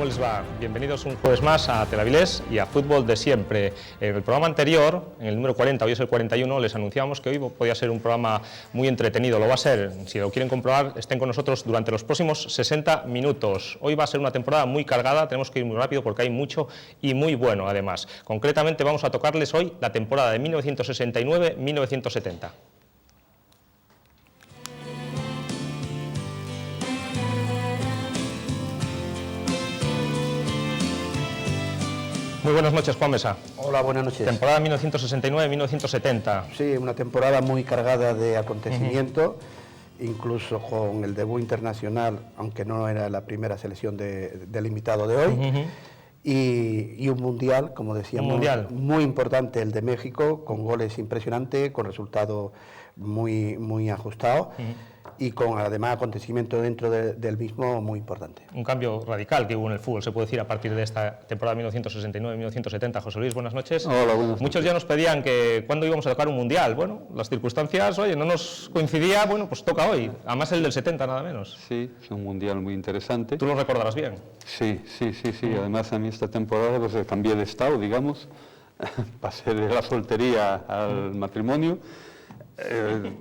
les va? Bienvenidos un jueves más a Telavilés y a Fútbol de Siempre. En el programa anterior, en el número 40, hoy es el 41, les anunciábamos que hoy podía ser un programa muy entretenido. Lo va a ser, si lo quieren comprobar, estén con nosotros durante los próximos 60 minutos. Hoy va a ser una temporada muy cargada, tenemos que ir muy rápido porque hay mucho y muy bueno además. Concretamente vamos a tocarles hoy la temporada de 1969-1970. Muy buenas noches, Juan Mesa. Hola, buenas noches. Temporada 1969-1970. Sí, una temporada muy cargada de acontecimientos, incluso con el debut internacional, aunque no era la primera selección del invitado de hoy, y un mundial, como decíamos, muy importante, el de México, con goles impresionantes, con resultados muy ajustados. Y con además acontecimientos dentro del mismo muy importante. Un cambio radical que hubo en el fútbol, se puede decir, a partir de esta temporada 1969-1970. José Luis, buenas noches. Hola, buenas noches. Muchos ya nos pedían que cuándo íbamos a tocar un mundial. Bueno, las circunstancias, oye, no nos coincidía, bueno, pues toca hoy. Además el del 70, nada menos. Sí, es un mundial muy interesante. ¿Tú lo recordarás bien? Sí. Además a mí esta temporada pues cambié de estado, digamos. Pasé de la soltería al matrimonio.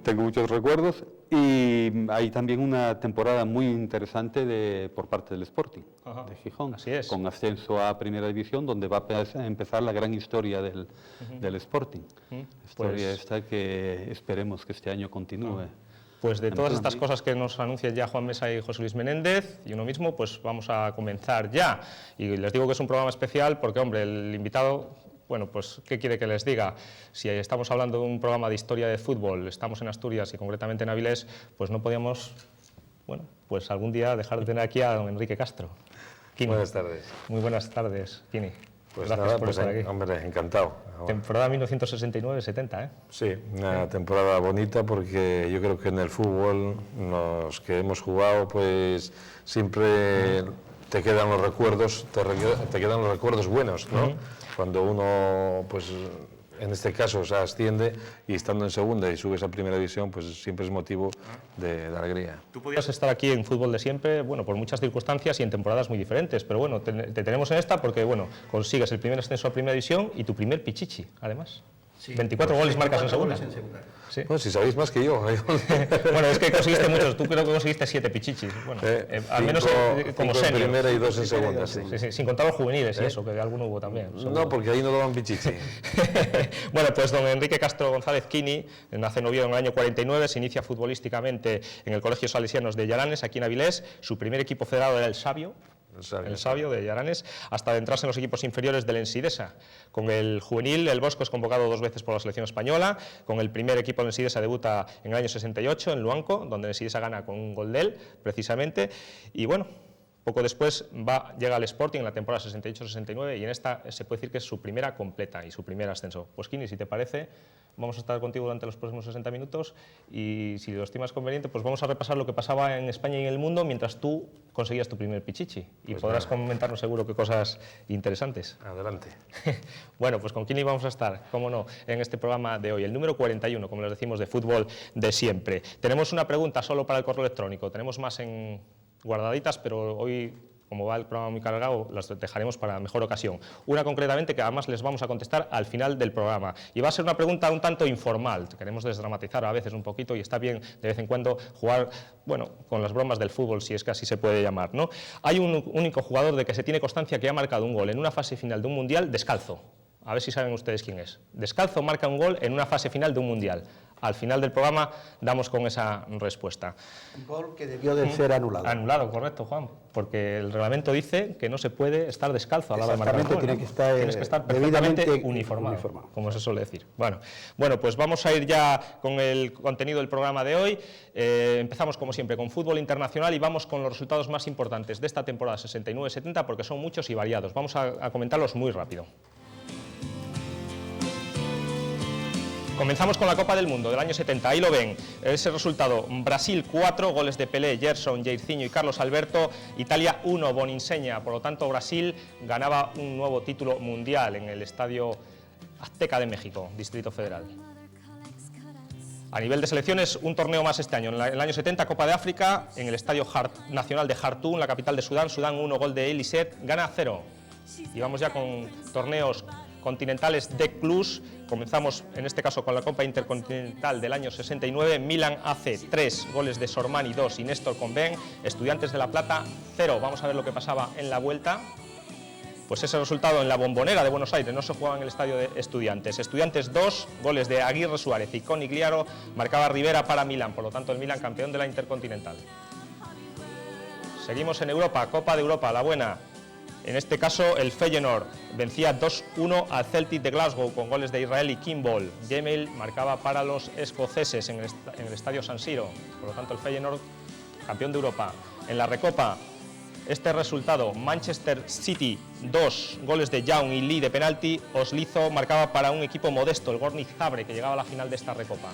Tengo muchos recuerdos. Y hay también una temporada muy interesante por parte del Sporting, de Gijón, así es. Con ascenso a Primera División, donde va a empezar la gran historia del Sporting. Historia esta que esperemos que este año continúe. Pues de todas estas cosas que nos anuncian ya Juan Mesa y José Luis Menéndez y uno mismo, pues vamos a comenzar ya. Y les digo que es un programa especial porque, hombre, el invitado... Bueno, pues, ¿qué quiere que les diga? Si estamos hablando de un programa de historia de fútbol, estamos en Asturias y concretamente en Avilés, pues no podíamos, bueno, pues algún día dejar de tener aquí a don Enrique Castro. Kini. Buenas tardes. Muy buenas tardes, Kini. Pues gracias nada, por estar aquí. Hombre, encantado. Temporada 1969-70, ¿eh? Sí, una temporada bonita porque yo creo que en el fútbol, los que hemos jugado, pues siempre te quedan los recuerdos, te quedan los recuerdos buenos, ¿no? Cuando uno, pues en este caso, se asciende y estando en segunda y subes a Primera División, pues siempre es motivo de alegría. Tú podías estar aquí en Fútbol de Siempre, bueno, por muchas circunstancias y en temporadas muy diferentes, pero bueno, te tenemos en esta porque, bueno, consigues el primer ascenso a Primera División y tu primer pichichi, además. Sí. 24 goles marcas en segunda. Sí. Bueno, si sabéis más que yo. Bueno, es que conseguiste muchos, tú creo que conseguiste 7 pichichis. Bueno, al menos como senior. En primera y 2 en segunda. segunda, sí. Sí, sin contar los juveniles y eso, que alguno hubo también. No, porque ahí no daban pichichi. Bueno, pues don Enrique Castro González Kini nace en Oviedo en el año 49, se inicia futbolísticamente en el Colegio Salesianos de Llaranes, aquí en Avilés. Su primer equipo federado era el Sabio de Llaranes, hasta adentrarse en los equipos inferiores del Ensidesa. Con el juvenil, el Bosco es convocado 2 veces por la selección española. Con el primer equipo del Ensidesa debuta en el año 68 en Luanco, donde el Ensidesa gana con un gol de él, precisamente. Y bueno, poco después llega al Sporting en la temporada 68-69 y en esta se puede decir que es su primera completa y su primer ascenso. Pues Kini, si te parece, vamos a estar contigo durante los próximos 60 minutos y si lo estimas conveniente, pues vamos a repasar lo que pasaba en España y en el mundo mientras tú conseguías tu primer pichichi y pues podrás comentarnos seguro qué cosas interesantes. Adelante. Bueno, pues con Kini vamos a estar, cómo no, en este programa de hoy, el número 41, como les decimos, de Fútbol de Siempre. Tenemos una pregunta solo para el correo electrónico, tenemos más en guardaditas, pero hoy, como va el programa muy cargado, las dejaremos para mejor ocasión. Una concretamente que además les vamos a contestar al final del programa. Y va a ser una pregunta un tanto informal. Queremos desdramatizar a veces un poquito y está bien de vez en cuando jugar, bueno, con las bromas del fútbol, si es que así se puede llamar, ¿no? Hay un único jugador de que se tiene constancia que ha marcado un gol en una fase final de un mundial descalzo. A ver si saben ustedes quién es. Descalzo marca un gol en una fase final de un mundial. Al final del programa damos con esa respuesta. Un gol que debió de ser anulado. Anulado, correcto, Juan, porque el reglamento dice que no se puede estar descalzo a la hora de marcar un gol. Tienes que estar perfectamente uniformado, como se suele decir. Bueno, pues vamos a ir ya con el contenido del programa de hoy. Empezamos, como siempre, con fútbol internacional y vamos con los resultados más importantes de esta temporada 69-70 porque son muchos y variados. Vamos a comentarlos muy rápido. Comenzamos con la Copa del Mundo del año 70, ahí lo ven, ese resultado: Brasil 4, goles de Pelé, Gerson, Jairzinho y Carlos Alberto, Italia 1, Boninseña. Por lo tanto, Brasil ganaba un nuevo título mundial en el Estadio Azteca de México, Distrito Federal. A nivel de selecciones, un torneo más este año. En el año 70, Copa de África, en el Estadio Nacional de Jartum, la capital de Sudán. Sudán 1, gol de Elisset, Ghana 0. Y vamos ya con torneos continentales de clubs. Comenzamos en este caso con la Copa Intercontinental del año 69. Milan AC 3, goles de Sormani 2 y Néstor Conven. Estudiantes de La Plata 0. Vamos a ver lo que pasaba en la vuelta. Pues ese resultado en la Bombonera de Buenos Aires, no se jugaba en el estadio de Estudiantes. Estudiantes 2, goles de Aguirre Suárez y Conigliaro, marcaba Rivera para Milán, por lo tanto el Milán campeón de la Intercontinental. Seguimos en Europa, Copa de Europa, la buena. En este caso el Feyenoord vencía 2-1 al Celtic de Glasgow con goles de Israel y Kimball. Gemel marcaba para los escoceses en el estadio San Siro, por lo tanto el Feyenoord campeón de Europa. En la Recopa, este resultado, Manchester City 2, goles de Young y Lee de penalti. Oslizo marcaba para un equipo modesto, el Gornik Zabrze, que llegaba a la final de esta Recopa,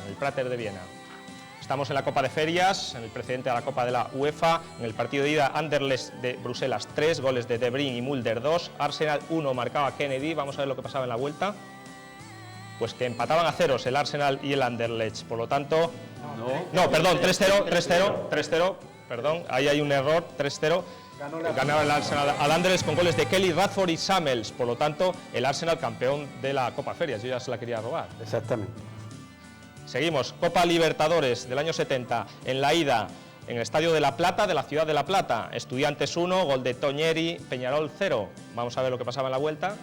en el Prater de Viena. Estamos en la Copa de Ferias, en el precedente de la Copa de la UEFA, en el partido de ida Anderlecht de Bruselas 3, goles de De Bruyne y Mulder 2, Arsenal 1, marcaba Kennedy. Vamos a ver lo que pasaba en la vuelta. Pues que empataban a ceros el Arsenal y el Anderlecht, por lo tanto... No, perdón, 3-0, perdón, ahí hay un error, 3-0. Ganaba el Arsenal al Anderlecht con goles de Kelly, Radford y Samuels, por lo tanto el Arsenal campeón de la Copa Ferias. Yo ya se la quería robar. Exactamente. Seguimos, Copa Libertadores del año 70, en la ida, en el Estadio de La Plata, de la ciudad de La Plata. Estudiantes 1, gol de Toñeri, Peñarol 0. Vamos a ver lo que pasaba en la vuelta.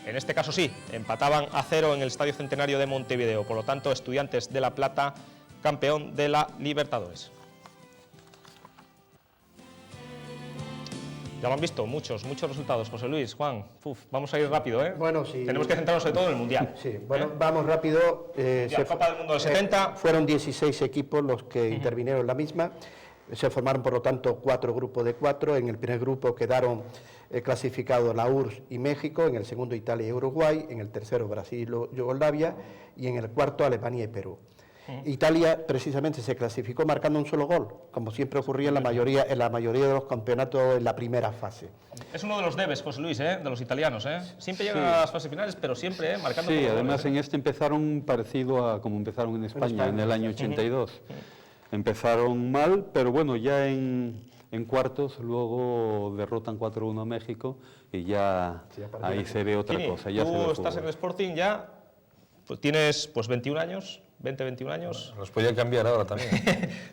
En este caso sí, empataban a 0 en el Estadio Centenario de Montevideo, por lo tanto Estudiantes de La Plata, campeón de la Libertadores. Ya lo han visto, muchos resultados, José Luis, Juan. Vamos a ir rápido, ¿eh? Bueno, sí. Tenemos que centrarnos sobre todo en el Mundial. Sí, bueno, vamos rápido. La Copa del Mundo del 70. Fueron 16 equipos los que intervinieron en la misma. Se formaron, por lo tanto, 4 grupos de 4. En el primer grupo quedaron clasificados la URSS y México, en el segundo Italia y Uruguay, en el tercero Brasil y Yugoslavia, y en el cuarto Alemania y Perú. Italia precisamente se clasificó marcando un solo gol, como siempre ocurría en la mayoría de los campeonatos en la primera fase. Es uno de los debes, José Luis, de los italianos. Siempre llegan a las fases finales, pero siempre marcando. Sí, además en este empezaron parecido a como empezaron en España en el año 82. Empezaron mal, pero bueno, ya en cuartos luego derrotan 4-1 a México y ya ahí se ve otra cosa. Ya tú estás en el Sporting ya, pues tienes 21 años. 20-21 años. Nos podía cambiar ahora también.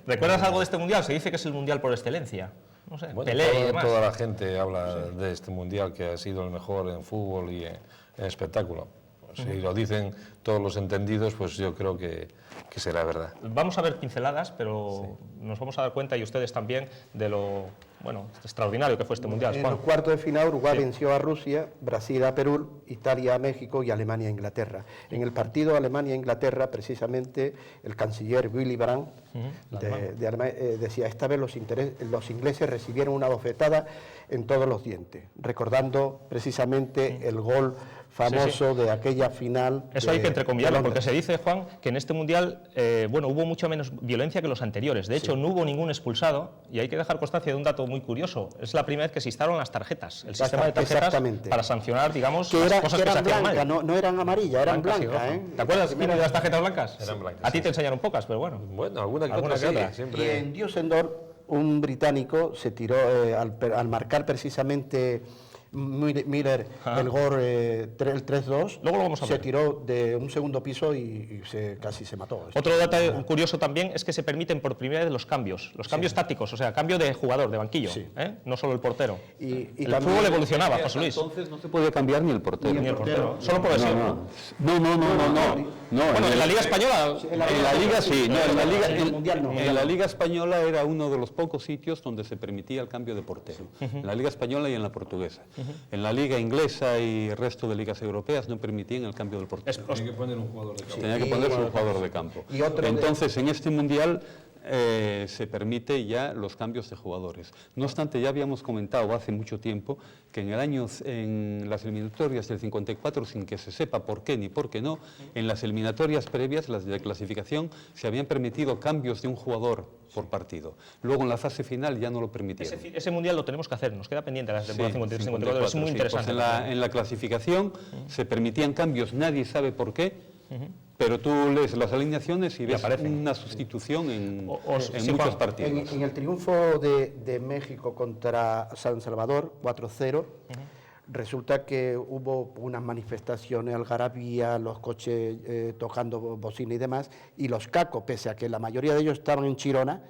¿Recuerdas algo de este Mundial? Se dice que es el Mundial por excelencia. No sé, bueno, Pelé y demás. toda la gente habla de este Mundial, que ha sido el mejor en fútbol y en espectáculo. Si lo dicen todos los entendidos, pues yo creo que será verdad. Vamos a ver pinceladas, pero nos vamos a dar cuenta, y ustedes también, de lo extraordinario que fue este Mundial. En los cuartos de final, Uruguay venció a Rusia, Brasil a Perú, Italia a México y Alemania a Inglaterra. En el partido Alemania-Inglaterra, precisamente, el canciller Willy Brandt de Alemania, decía: esta vez los ingleses recibieron una bofetada en todos los dientes, recordando precisamente el gol famoso de aquella final. Eso hay que entrecomillarlo, porque se dice, Juan, que en este Mundial hubo mucho menos violencia que los anteriores. De hecho, no hubo ningún expulsado, y hay que dejar constancia de un dato muy curioso. Es la primera vez que se instalaron las tarjetas, el sistema de tarjetas para sancionar, digamos, las cosas que se hacían mal. No eran amarillas, eran blancas. ¿Te acuerdas de las tarjetas blancas? Eran blancas. A ti te enseñaron pocas, pero bueno. Bueno, alguna que otra, siempre. Y en Düsseldorf, un británico se tiró, al marcar precisamente Miller el gol el 3-2, se tiró de un segundo piso y casi se mató. Otro dato curioso también es que se permiten por primera vez los cambios tácticos, o sea, cambio de jugador, de banquillo, no solo el portero. Y el fútbol evolucionaba, José Luis. Entonces no se puede cambiar ni el portero. Ni el portero, solo por lesión. No, bueno, en la Liga Española... En la Liga sí, en la Liga Española era uno de los pocos sitios donde se permitía el cambio de portero. En la Liga Española y en la Portuguesa. En la Liga Inglesa y el resto de ligas europeas no permitían el cambio del portero. Tenía que poner un jugador de campo. Tenía que ponerse un jugador de campo. Entonces, en este Mundial se permite ya los cambios de jugadores. No obstante, ya habíamos comentado hace mucho tiempo que en las eliminatorias del 54, sin que se sepa por qué ni por qué no, en las eliminatorias previas, las de clasificación, se habían permitido cambios de un jugador por partido. Luego en la fase final ya no lo permitieron. Ese Mundial lo tenemos que hacer, nos queda pendiente la temporada 53-54, es muy interesante. Pues en la clasificación se permitían cambios, nadie sabe por qué, pero tú lees las alineaciones y ves aparecen. una sustitución en sí, muchos Juan. partidos. En el triunfo de México contra San Salvador, 4-0, resulta que hubo unas manifestaciones, algarabía, los coches tocando bocina y demás, y los cacos, pese a que la mayoría de ellos estaban en Chirona,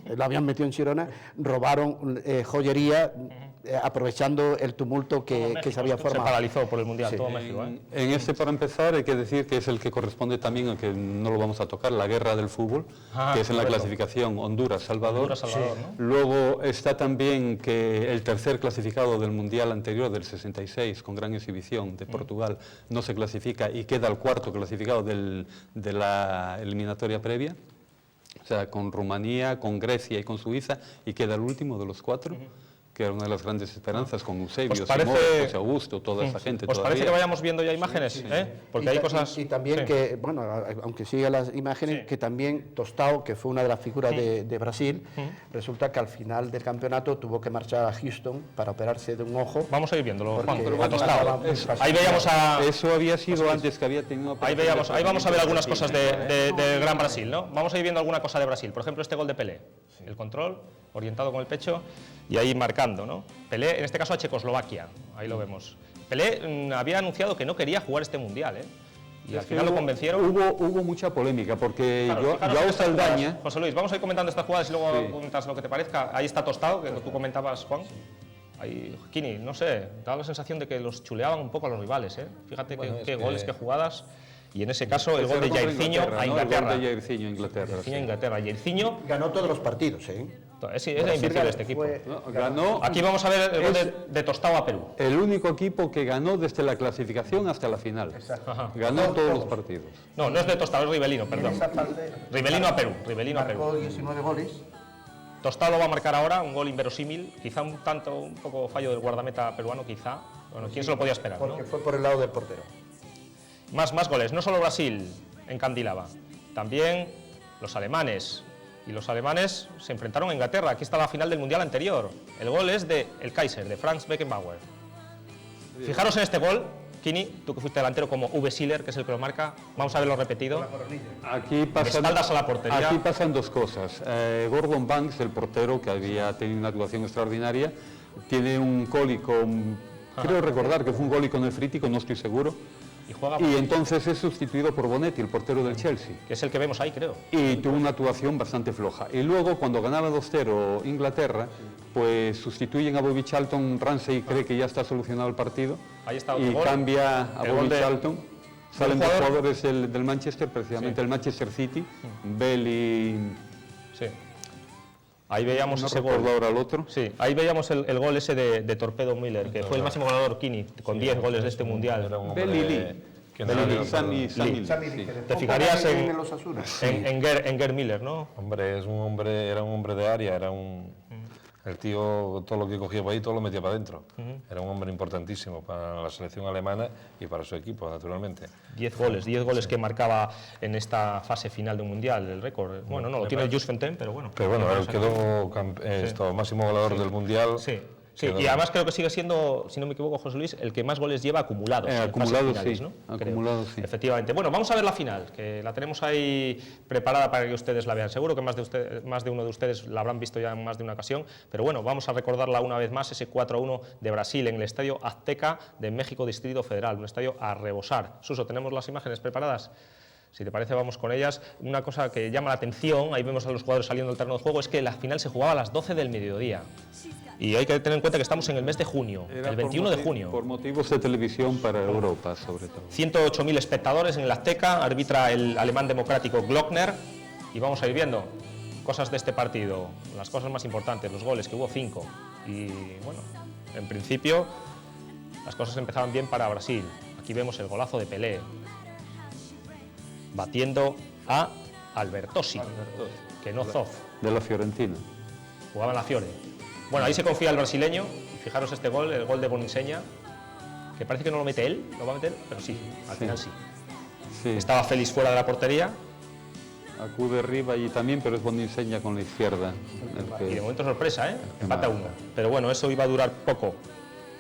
lo habían metido en Chirona, robaron joyería, aprovechando el tumulto que se había Se formado. paralizó por el Mundial, Sí. todo México. En este, para empezar, hay que decir que es el que corresponde también, al que no lo vamos a tocar, la guerra del fútbol, que es en la correcto. clasificación Honduras-Salvador. Honduras-Salvador, ¿no? Luego está también que el tercer clasificado del Mundial anterior, del 66, con gran exhibición de Portugal, no se clasifica y queda el cuarto clasificado de la eliminatoria previa. O sea, con Rumanía, con Grecia y con Suiza, y queda el último de los cuatro, que era una de las grandes esperanzas, con Eusebio, ¿Os parece- Simón, José Augusto, toda esa gente. ¿Os parece todavía. que vayamos viendo ya imágenes? Porque hay cosas... Y también Sí. que, bueno, aunque siga las imágenes, Sí. que también Tostao, que fue una de las figuras de Brasil, resulta que al final del campeonato tuvo que marchar a Houston para operarse de un ojo. Vamos a ir viéndolo, Juan. Porque, a Tostao. estaba muy Ahí veíamos a... Eso había sido antes que había tenido... Ahí vamos a ver algunas cosas del Gran Brasil, ¿no? Vamos a ir viendo alguna cosa de Brasil. Por ejemplo, este gol de Pelé. El control, orientado con el pecho y ahí marcando, ¿no? Pelé, en este caso a Checoslovaquia, ahí lo vemos. Pelé había anunciado que no quería jugar este Mundial, ¿eh? Y al final lo convencieron. Hubo mucha polémica, porque Claro, fijaros en Joao estas jugadas. Saldaña... José Luis, vamos a ir comentando estas jugadas y luego Sí. comentas lo que te parezca. Ahí está Tostao, que tú comentabas, Juan. Ahí, Kini, no sé, da la sensación de que los chuleaban un poco a los rivales, ¿eh? Fíjate qué goles, qué jugadas. Y en ese caso, el gol de Jairzinho a Inglaterra. El gol de Jairzinho a Inglaterra. Jairzinho a Inglaterra. Jairzinho, Ganó todos los partidos, ¿eh? es invencible este equipo. Ganó Aquí vamos a ver el gol de Tostao a Perú. el único equipo que ganó desde la clasificación hasta la final. Ganó todos los partidos. No, no es de Tostao, es Rivelino, perdón. Rivelino a Perú, Rivelino a Perú. Marcó 19 goles. Tostao lo va a marcar ahora, un gol inverosímil, quizá un poco fallo del guardameta peruano, quizá. Bueno, ¿quién se lo podía esperar, no? Porque fue por el lado del portero. Más goles, no solo Brasil encandilaba, también los alemanes. Y los alemanes se enfrentaron a Inglaterra. Aquí está la final del Mundial anterior. El gol es de el Kaiser, de Franz Beckenbauer. Fijaros en este gol, Kini, tú que fuiste delantero como Uwe Seeler, que es el que lo marca. Vamos a verlo repetido. Aquí espaldas a la portería. Aquí pasan dos cosas. Gordon Banks, el portero, que había tenido una actuación extraordinaria, tiene un cólico, creo recordar que fue un cólico nefrítico, no estoy seguro. Y juega, Y entonces es sustituido por Bonetti, el portero del Chelsea. que es el que vemos ahí, creo. Y tuvo una actuación bastante floja. Y luego, cuando ganaba 2-0 Inglaterra, pues sustituyen a Bobby Charlton. Ramsey cree que ya está solucionado el partido. Ahí está otro y gol. cambia a El Bobby gol de- Charlton. Salen dos jugador- jugadores del Manchester, precisamente el Manchester City, Bell y... Sí. Ahí veíamos no ese recuerdo gol. ahora el otro. Sí, ahí veíamos el gol ese de Torpedo Miller, que fue el máximo ganador Kini, con 10 goles de este Mundial. Era un Bell y hombre Lee. que Bell y nadie Lee, lo Sammy perdona. Lee, sí. Te fijarías en los Asuna. en Gerd Miller, ¿no? Hombre, era un hombre de área, el tío todo lo que cogía por ahí todo lo metía para adentro. Era un hombre importantísimo para la selección alemana y para su equipo, naturalmente. 10 goles que marcaba en esta fase final de un Mundial, el récord. Bueno, no, lo tiene el Just Fontaine, pero bueno. Pero bueno, él quedó máximo goleador del Mundial. Sí. Sí, Quedó- y además creo que sigue siendo, si no me equivoco, José Luis, el que más goles lleva acumulados. en fases acumulados, finales, sí. ¿no? Creo. Acumulados, sí. Efectivamente. Bueno, vamos a ver la final, que la tenemos ahí preparada para que ustedes la vean. Seguro que más de uno de ustedes la habrán visto ya en más de una ocasión, pero bueno, vamos a recordarla una vez más, ese 4-1 de Brasil en el Estadio Azteca de México Distrito Federal, un estadio a rebosar. Suso, ¿tenemos las imágenes preparadas? Si te parece, vamos con ellas. Una cosa que llama la atención, ahí vemos a los jugadores saliendo del terreno de juego, es que la final se jugaba a las 12 del mediodía. Y hay que tener en cuenta que estamos en el mes de junio, Era el por 21 de junio. Por motivos de televisión para Europa, sobre todo. 108.000 espectadores en el Azteca, arbitra el alemán democrático Glockner. Y vamos a ir viendo cosas de este partido, las cosas más importantes, los goles, que hubo 5. Y bueno, en principio las cosas empezaban bien para Brasil. Aquí vemos el golazo de Pelé, batiendo a Albertosi, que no Zoff, De la Fiorentina. jugaba en la Fiore. Bueno, ahí se confía el brasileño, y fijaros este gol, el gol de Boninseña, que parece que no lo mete él, lo va a meter, pero sí, al final sí. Sí. Estaba Félix fuera de la portería, Acude arriba allí también, pero es Boninseña con la izquierda. el y de que- momento sorpresa, ¿eh? Empate a 1. Pero bueno, eso iba a durar poco.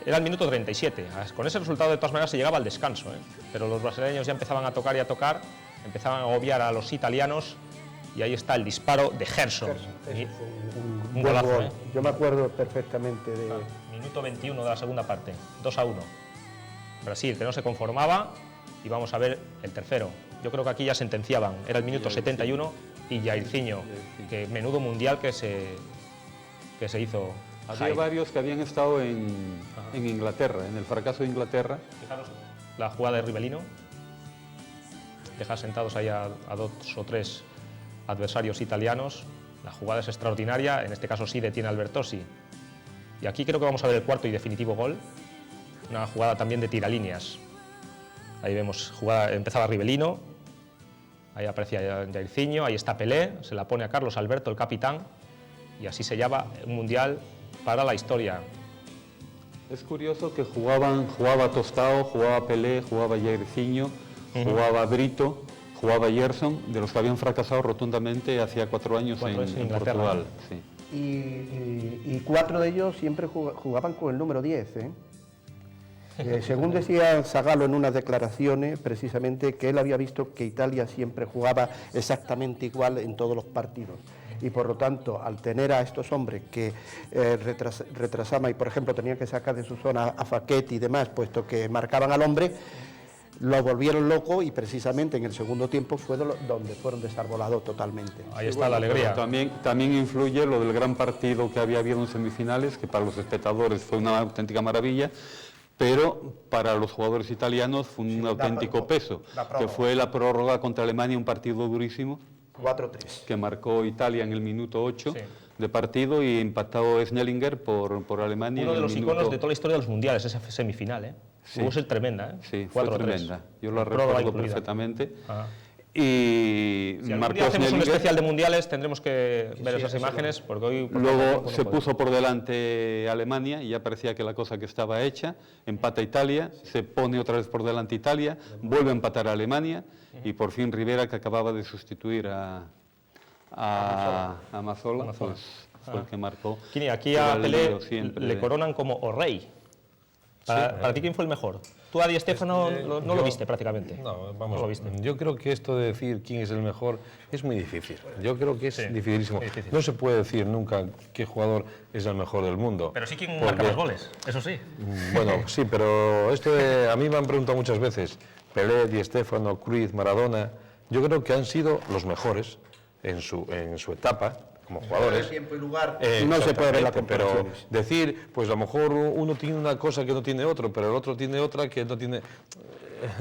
Era el minuto 37. Con ese resultado, de todas maneras, se llegaba al descanso, ¿eh? Pero los brasileños ya empezaban a tocar y a tocar. empezaban a agobiar a los italianos y ahí está el disparo de Gerson. Un buen golazo, gol. Yo me acuerdo perfectamente de... Minuto 21 de la segunda parte, 2-1. Brasil, que no se conformaba, y vamos a ver el tercero. Yo creo que aquí ya sentenciaban, era el minuto 71 y Jairzinho, que menudo mundial que se hizo. Había varios que habían estado en Inglaterra, en el fracaso de Inglaterra. Fijaros la jugada de Rivellino, deja sentados ahí a 2 o 3 adversarios italianos. La jugada es extraordinaria, en este caso sí detiene a Albertosi. Y aquí creo que vamos a ver el cuarto y definitivo gol, una jugada también de tiralíneas. Ahí vemos, empezaba Rivellino, ahí aparecía Jairzinho, ahí está Pelé, se la pone a Carlos Alberto, el capitán, y así se llama un mundial para la historia. Es curioso que jugaba Tostao, jugaba Pelé, jugaba Jairzinho, jugaba Brito, jugaba Gerson, de los que habían fracasado rotundamente hacía 4 años en Portugal. Sí. Y 4 de ellos siempre jugaban con el número 10, ¿eh? Según decía Zagallo en unas declaraciones, precisamente, que él había visto que Italia siempre jugaba exactamente igual en todos los partidos. Y por lo tanto, al tener a estos hombres que retrasaban y, por ejemplo, tenían que sacar de su zona a Facchetti y demás, puesto que marcaban al hombre, lo volvieron loco y precisamente en el segundo tiempo fue donde fueron desarbolados totalmente. Ahí está la alegría. También influye lo del gran partido que había habido en semifinales, que para los espectadores fue una auténtica maravilla, pero para los jugadores italianos fue un auténtico peso, que fue la prórroga contra Alemania, un partido durísimo. 4-3. Que marcó Italia en el minuto 8 de partido y empatado Schnellinger por Alemania. Uno de los iconos de toda la historia de los mundiales, esa semifinal, ¿eh? Sí. Hubo ser tremenda, ¿eh? Sí, fue tremenda. Yo la recuerdo perfectamente. Ajá. Y si marcó hacemos un Schnellinger. especial de mundiales, tendremos que ver esas imágenes, porque hoy... Luego se puso por delante Alemania y ya parecía que la cosa que estaba hecha. Empata Italia, se pone otra vez por delante Italia, vuelve a empatar a Alemania y por fin Rivera, que acababa de sustituir a Mazzola, pues fue el que marcó. Aquí a Pelé le coronan como o rey. Para ti, ¿quién fue el mejor? Tú a Di Stéfano no lo viste prácticamente. No, vamos, no lo viste. yo creo que esto de decir quién es el mejor es muy difícil. Yo creo que es dificilísimo. No se puede decir nunca qué jugador es el mejor del mundo. Pero sí quién marca los goles, eso sí. Bueno, sí, pero a mí me han preguntado muchas veces, Pelé, Di Stéfano, Cruyff, Maradona, yo creo que han sido los mejores en su etapa como jugadores. Tiempo y lugar, no se puede ver la comparación. Pero decir, pues a lo mejor uno tiene una cosa que no tiene otro, pero el otro tiene otra que no tiene...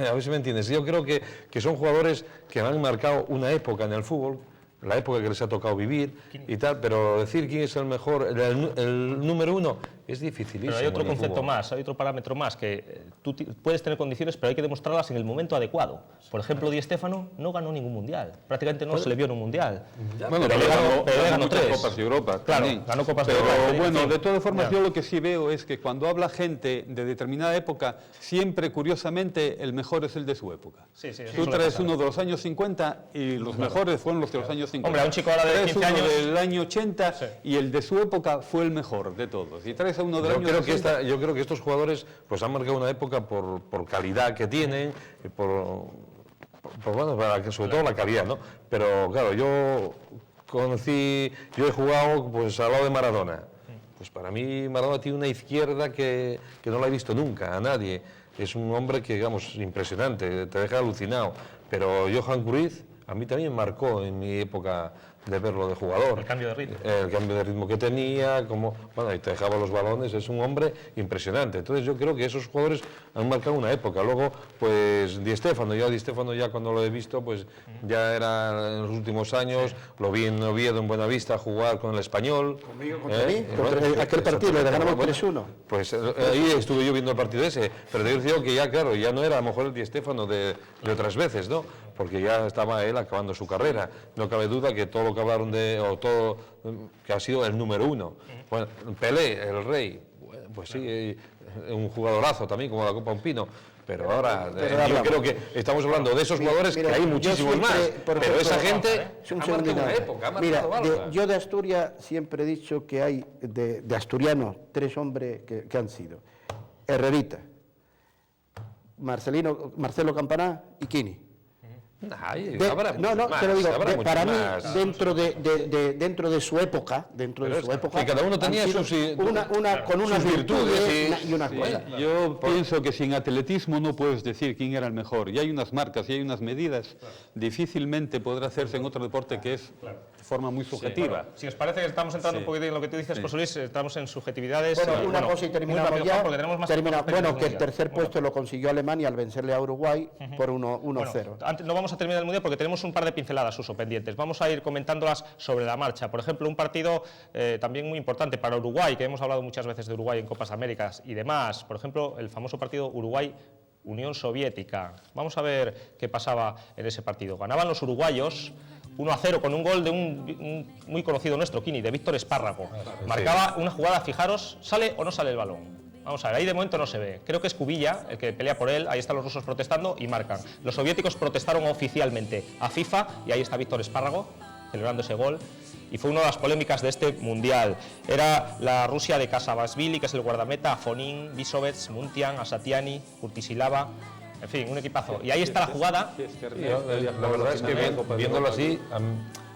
A ver si me entiendes. Yo creo que son jugadores que han marcado una época en el fútbol, la época que les ha tocado vivir y tal, pero decir quién es el mejor, el número uno, es dificilísimo. Pero hay otro concepto más, hay otro parámetro más, que tú puedes tener condiciones, pero hay que demostrarlas en el momento adecuado. Por ejemplo, Di Stéfano no ganó ningún mundial, prácticamente no se le vio en un mundial. Bueno, pero ganó 3 Copas de Europa. Claro, también. ganó Copas de Pero Europa. bueno, de todas formas, yo lo que sí veo es que cuando habla gente de determinada época, siempre, curiosamente, el mejor es el de su época. Tú traes uno de los años 50 y los mejores fueron los de los años 50. Hombre, a un chico ahora de 15 años... del año 80 y el de su época fue el mejor de todos. Y traes a uno del año 60. Yo creo que estos jugadores pues han marcado una época por calidad que tienen, bueno, sobre todo la calidad, ¿no? Pero claro, yo he jugado pues al lado de Maradona. Pues para mí Maradona tiene una izquierda que no la he visto nunca a nadie. Es un hombre que, digamos, impresionante, te deja alucinado. Pero Johan Cruyff a mí también marcó en mi época de verlo de jugador. El cambio de ritmo. El cambio de ritmo que tenía, y te dejaba los balones, es un hombre impresionante. Entonces yo creo que esos jugadores han marcado una época. Luego, pues Di Stéfano, ya cuando lo he visto, pues ya era en los últimos años, lo vi en Oviedo, en Buenavista, jugar con el Español. Conmigo, contra mí, contra aquel partido, le ganamos 3-1. Pues ahí estuve yo viendo el partido ese, pero te digo que ya, claro, ya no era a lo mejor el Di Stéfano de otras veces, ¿no? Porque ya estaba él acabando su carrera. No cabe duda que todo lo que hablaron que ha sido el número uno. Bueno, Pelé, el rey, bueno, pues sí, un jugadorazo también, como la Copa Un Pino. Pero ahora, yo creo que estamos hablando de esos jugadores que hay muchísimos más. Pero esa gente ha marcado una época, ha marcado algo. Yo de Asturias siempre he dicho que hay de asturianos 3 hombres que han sido Herrerita, Marcelo Campaná y Quini. Ay, no, más, te lo digo, habrá mucho para mí, más. dentro de su época, que cada uno tenía han sido sus con unas sus virtudes, virtudes y unas cosas. Yo pienso que sin atletismo no puedes decir quién era el mejor. Y hay unas marcas y hay unas medidas. Difícilmente podrá hacerse en otro deporte que es de forma muy subjetiva. Bueno, si os parece que estamos entrando un poquito en lo que tú dices, José Luis, estamos en subjetividades. Bueno, una cosa y terminamos muy rápido, ya. Juan, porque tenemos más Bueno, que el tercer puesto lo consiguió Alemania al vencerle a Uruguay por 1-0. Bueno, antes, no vamos a terminar el Mundial porque tenemos un par de pinceladas, Suso, pendientes. Vamos a ir comentándolas sobre la marcha. Por ejemplo, un partido también muy importante para Uruguay, que hemos hablado muchas veces de Uruguay en Copas Américas y demás. Por ejemplo, el famoso partido Uruguay-Unión Soviética. Vamos a ver qué pasaba en ese partido. Ganaban los uruguayos 1-0 con un gol de un muy conocido nuestro, Kini, de Víctor Espárrago. Marcaba una jugada, fijaros, ¿sale o no sale el balón? Vamos a ver, ahí de momento no se ve. Creo que es Kubilla el que pelea por él, ahí están los rusos protestando y marcan. Los soviéticos protestaron oficialmente a FIFA y ahí está Víctor Espárrago celebrando ese gol. Y fue una de las polémicas de este mundial. Era la Rusia de Kasabashvili, que es el guardameta, Afonin, Bisovets, Muntian, Asatiani, Kurtisilava. En fin, un equipazo. Y ahí está la jugada. La verdad es que viéndolo así,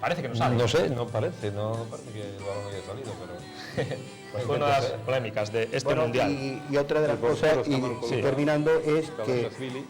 Parece que no sale. no sé, no parece que el balón haya salido, pero... Pues fue una de las polémicas de este mundial. Y otra de las cosas, y terminando, es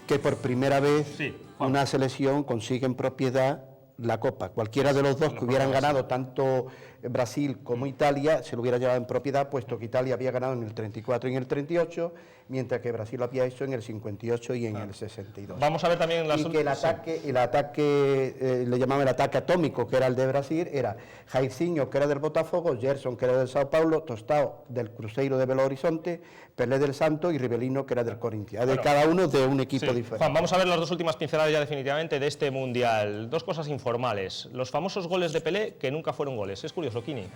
que por primera vez una selección consigue en propiedad la Copa. Cualquiera de los dos que hubieran ganado, tanto Brasil como Italia, se lo hubiera llevado en propiedad, puesto que Italia había ganado en el 34 y en el 38, mientras que Brasil lo había hecho en el 58 y en el 62. Vamos a ver también las... Y que el ataque le llamaban el ataque atómico, que era el de Brasil, era Jairzinho, que era del Botafogo, Gerson, que era del Sao Paulo, Tostao, del Cruzeiro de Belo Horizonte, Pelé del Santo y Ribelino, que era del Corinthians. De cada uno de un equipo diferente. Juan, vamos a ver las dos últimas pinceladas ya definitivamente de este mundial. Dos cosas informales. Los famosos goles de Pelé que nunca fueron goles. Es curioso, Kini.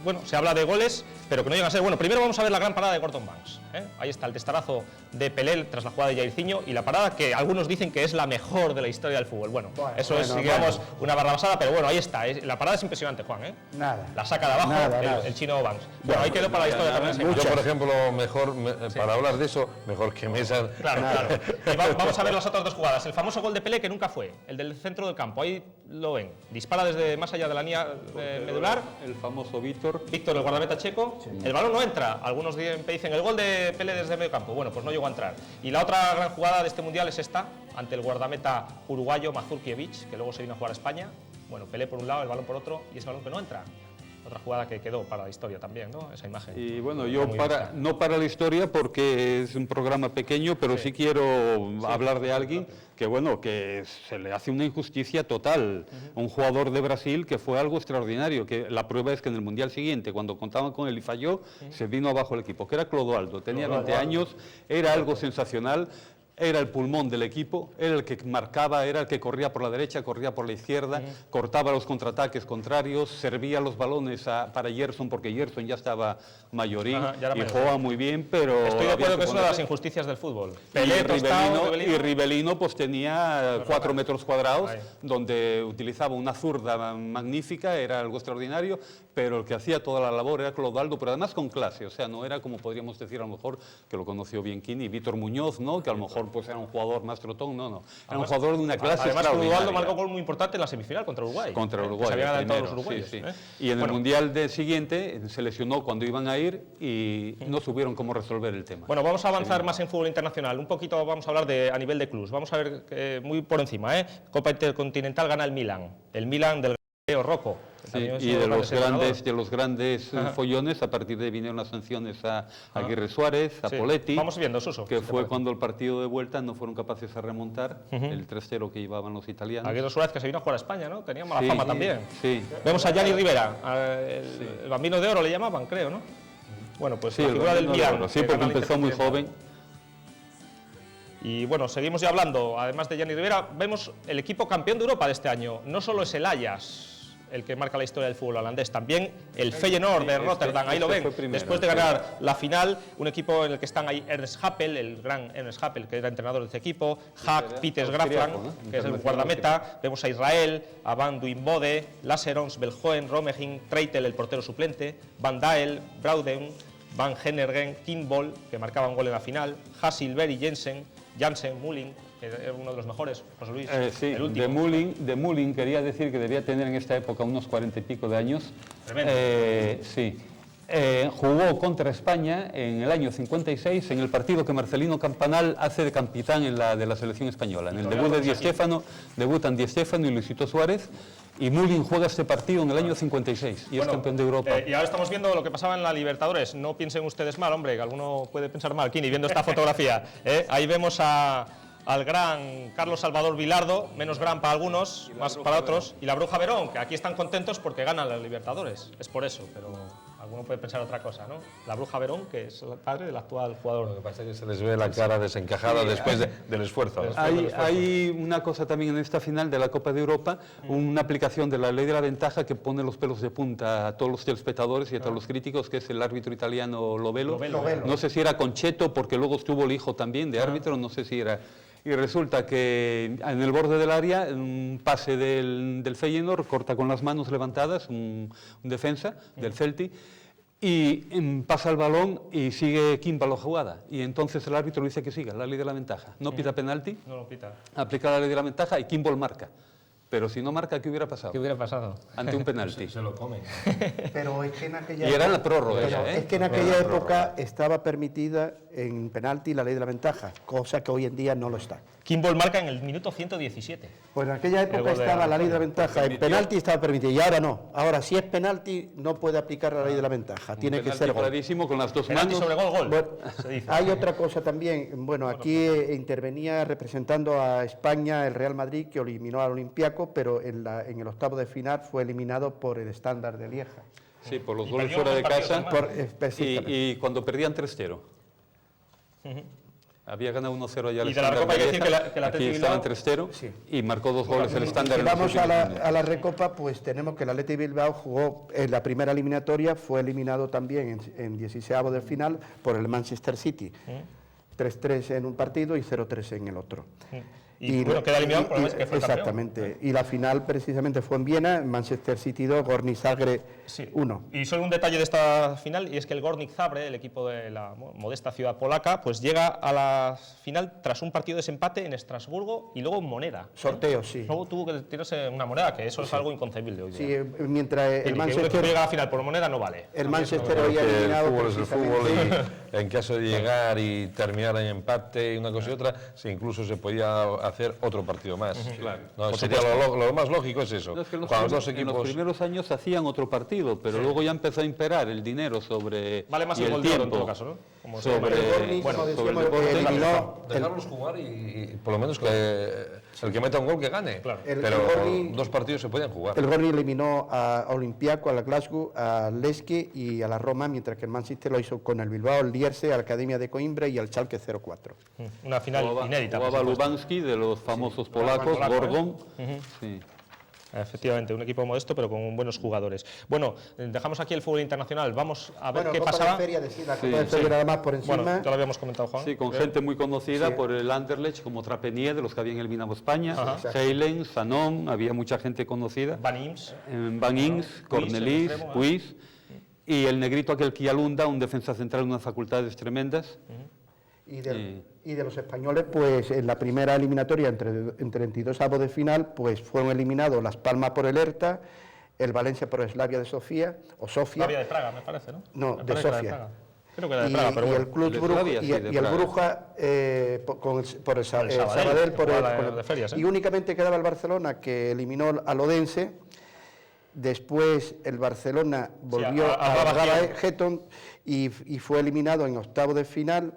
Bueno, se habla de goles, pero que no llegan a ser. Bueno, primero vamos a ver la gran parada de Gordon Banks. Ahí está el testarazo de Pelé tras la jugada de Jairzinho y la parada que algunos dicen que es la mejor de la historia del fútbol. Bueno, eso es, digamos, una barrabasada, pero bueno, ahí está. La parada es impresionante, Juan. Nada. La saca de abajo el chino Banks. Bueno, ahí quedó para la historia también. Yo, por ejemplo, mejor, para hablar de eso, mejor que Mesa. Claro. Y vamos a ver las otras dos jugadas. El famoso gol de Pelé que nunca fue, el del centro del campo. Ahí lo ven. Dispara desde más allá de la línea medular. El famoso Víctor, el guardameta checo. El balón no entra. Algunos dicen el gol de Pelé desde medio campo. Bueno, pues no llegó a entrar. Y la otra gran jugada de este mundial es esta, ante el guardameta uruguayo Mazurkiewicz, que luego se vino a jugar a España. Bueno, Pelé por un lado, el balón por otro, y ese balón que no entra. Otra jugada que quedó para la historia también, ¿no? Esa imagen. Y bueno, yo no para la historia porque es un programa pequeño, pero sí quiero hablar de alguien que, bueno, que se le hace una injusticia total. Un jugador de Brasil que fue algo extraordinario, que la prueba es que en el Mundial siguiente, cuando contaban con él y falló, se vino abajo el equipo, que era Clodoaldo. Tenía 20 años, era algo sensacional. Era el pulmón del equipo, era el que marcaba, era el que corría por la derecha, corría por la izquierda, cortaba los contraataques contrarios, servía los balones para Gerson, porque Gerson ya estaba mayorín y jugaba muy bien, pero... Estoy de acuerdo que es una de las injusticias del fútbol. Pelé, y Ribelino pues tenía 4 metros cuadrados, donde utilizaba una zurda magnífica, era algo extraordinario, pero el que hacía toda la labor era Clodoaldo, pero además con clase, o sea, no era como podríamos decir a lo mejor, que lo conoció bien Kini, Víctor Muñoz, ¿no? Que a lo mejor pues era un jugador más trotón, no. Era un jugador de una clase extraordinaria. Además, Clodoaldo marcó un gol muy importante en la semifinal contra Uruguay. Contra Uruguay, se habían primero, los uruguayos. Sí. Y en el Mundial siguiente se lesionó cuando iban a ir y no supieron cómo resolver el tema. Bueno, vamos a avanzar más en fútbol internacional. Un poquito vamos a hablar a nivel de clubs. Vamos a ver muy por encima. Copa Intercontinental gana el Milan del Leo Rocco. Sí, y de los grandes follones, a partir de ahí vinieron las sanciones a Aguirre Suárez, a Poletti, vamos viendo, Suso, que fue cuando el partido de vuelta no fueron capaces de remontar el 3-0 que llevaban los italianos. Aguirre Suárez que se vino a jugar a España, ¿no? Tenía mala fama también. Sí. Vemos a Gianni Rivera, el bambino de oro le llamaban, creo, ¿no? Bueno, pues la figura del Milan. Sí, porque empezó muy joven. Y bueno, seguimos ya hablando, además de Gianni Rivera, vemos el equipo campeón de Europa de este año. No solo es el Ajax el que marca la historia del fútbol holandés, también el Feyenoord de Rotterdam, ahí lo ven, después de ganar la final, un equipo en el que están ahí Ernst Happel, el gran Ernst Happel, que era entrenador de este equipo, Hack, Peters Grafland, que es el guardameta, vemos a Israel, a Van Duinbode, Lasserons, Belhoen, Romegin, Treitel, el portero suplente, Van Dael, Brauden, Van Hennergen, Kimball, que marcaba un gol en la final, Hasselberg y Jansen, Mullin, que era uno de los mejores, José Luis, Sí, el último. de Mullin quería decir que debía tener en esta época unos 40 y pico de años. Tremendo. Sí. Jugó contra España en el año 56 en el partido que Marcelino Campanal hace de capitán de la selección española. En el debut de Di Stéfano, debutan Di Stéfano y Luisito Suárez, y Mullin juega este partido en el año 56 y es campeón de Europa. Y ahora estamos viendo lo que pasaba en la Libertadores. No piensen ustedes mal, hombre, que alguno puede pensar mal, Kini, viendo esta fotografía. Ahí vemos al gran Carlos Salvador Vilardo, menos gran para algunos, más para otros, y la Bruja Verón, que aquí están contentos porque ganan las Libertadores. Es por eso, pero alguno puede pensar otra cosa, ¿no? La Bruja Verón, que es el padre del actual jugador. Lo que pasa es que se les ve la cara desencajada después del esfuerzo. Hay una cosa también en esta final de la Copa de Europa, una aplicación de la ley de la ventaja que pone los pelos de punta a todos los telespectadores y a todos los críticos, que es el árbitro italiano Lovelo. No sé si era Conchetto, porque luego estuvo el hijo también de árbitro, no sé si era... Y resulta que en el borde del área, un pase del Feyenoord, corta con las manos levantadas, un defensa del Celtic, y pasa el balón y sigue Kimba la jugada. Y entonces el árbitro dice que siga, la ley de la ventaja. No pita penalti, No lo pita. aplica la ley de la ventaja y Kimball marca. Pero si no marca, ¿qué hubiera pasado? ¿Qué hubiera pasado? Ante un penalti. Se lo comen. Pero es que en aquella Y era en la prórroga pero ya, ¿eh? es que en aquella época estaba permitida en penalti la ley de la ventaja, cosa que hoy en día no lo está. Kimball marca en el minuto 117. Pues en aquella época gol de estaba la ley de la Argentina. ventaja, en penalti estaba permitido y ahora no. Ahora, si es penalti, no puede aplicar la ley de la ventaja, tiene que Penalti ser gol. clarísimo con las dos Penalti manos. sobre gol. Bueno, Se dice. hay otra cosa también. Bueno, aquí intervenía representando a España el Real Madrid, que eliminó al Olympiacos, pero en el octavo de final fue eliminado por el Estándar de Lieja. Sí, por los Y goles perdió fuera de dos partidos, casa. además. Y cuando perdían 3-0. Había ganado 1-0 allá el Y de la Estándar Recopa hay que decir Lieja. que el Aquí Athletic estaba en Bilbao- 3-0 Sí. y marcó 2 goles el Estándar. Si en los vamos últimos minutos. a la Recopa, pues tenemos que el Athletic Bilbao jugó en la primera eliminatoria, fue eliminado también en 16avos de final por el Manchester City. 3-3 en un partido y 0-3 en el otro. Y bueno, queda eliminado por el que fue campeón. exactamente. Y la final precisamente fue en Viena, Manchester City 2, Gorni Zagreb 1. Y solo un detalle de esta final, y es que el Górnik Zagreb, el equipo de la modesta ciudad polaca, pues llega a la final tras un partido de desempate en Estrasburgo y luego en moneda. Sorteo, sí. Luego tuvo que tirarse una moneda, que eso es algo inconcebible hoy día. Sí, mientras Que el un equipo Manchester, llega a la final por moneda no vale. el Manchester Porque había el eliminado fútbol es el fútbol precisamente- y en caso de llegar y terminar en empate y una cosa y otra, incluso se podía hacer otro partido más. Claro. No, sería lo más lógico es eso. No, es que Cuando los dos en los equipos... primeros años hacían otro partido, pero luego ya empezó a imperar el dinero sobre Vale más y el gol de oro en tiempo todo caso, ¿no? Como se sobre, llama. El Górnik, bueno, como sobre el decíamos, deporte. eliminó Dejarlos jugar y por lo menos que el que meta un gol que gane. Claro. El Pero Górnik- dos partidos se podían jugar. El Gorni eliminó a Olympiacos, a Glasgow, a Levski y a la Roma, mientras que el Manchester lo hizo con el Bilbao, el Lierse, a la Academia de Coimbra y al Schalke 04. Una final inédita. por Jugaba supuesto. Lubansky, de los famosos polacos, polaco, Gorgon. Sí. Efectivamente, un equipo modesto pero con buenos jugadores. Bueno, dejamos aquí el fútbol internacional. Vamos a ver Bueno, qué Copa pasaba. de Feria, decir, la Sí, Copa de Feria sí. nada más por encima. Bueno, ya lo habíamos comentado, Juan. Sí, con gente muy conocida por el Anderlecht, como Trapenier, de los que habían eliminado a España, Heilen, Sanon, había mucha gente conocida. Van Imps. Van Ings, Cornelis, el extremo, Puig, y el negrito aquel Kialunda, un defensa central de unas facultades tremendas. Y de los españoles, pues en la primera eliminatoria, entre 32avos de final, pues fueron eliminados Las Palmas por el Hertha, el Valencia por el Slavia de Sofía, o Sofia. Slavia de Praga, me parece, ¿no? No, Me de parece que era Sofía. Praga. Creo que era de Praga, pero y bueno. el Club El de Bruja, Slavia, sí, de y el Praga. Bruja por el Sabadell, Sabadell, que jugaba de ferias, ¿eh? y únicamente quedaba el Barcelona, que eliminó al Odense. Después el Barcelona volvió a a Rabat Getón y fue eliminado en octavo de final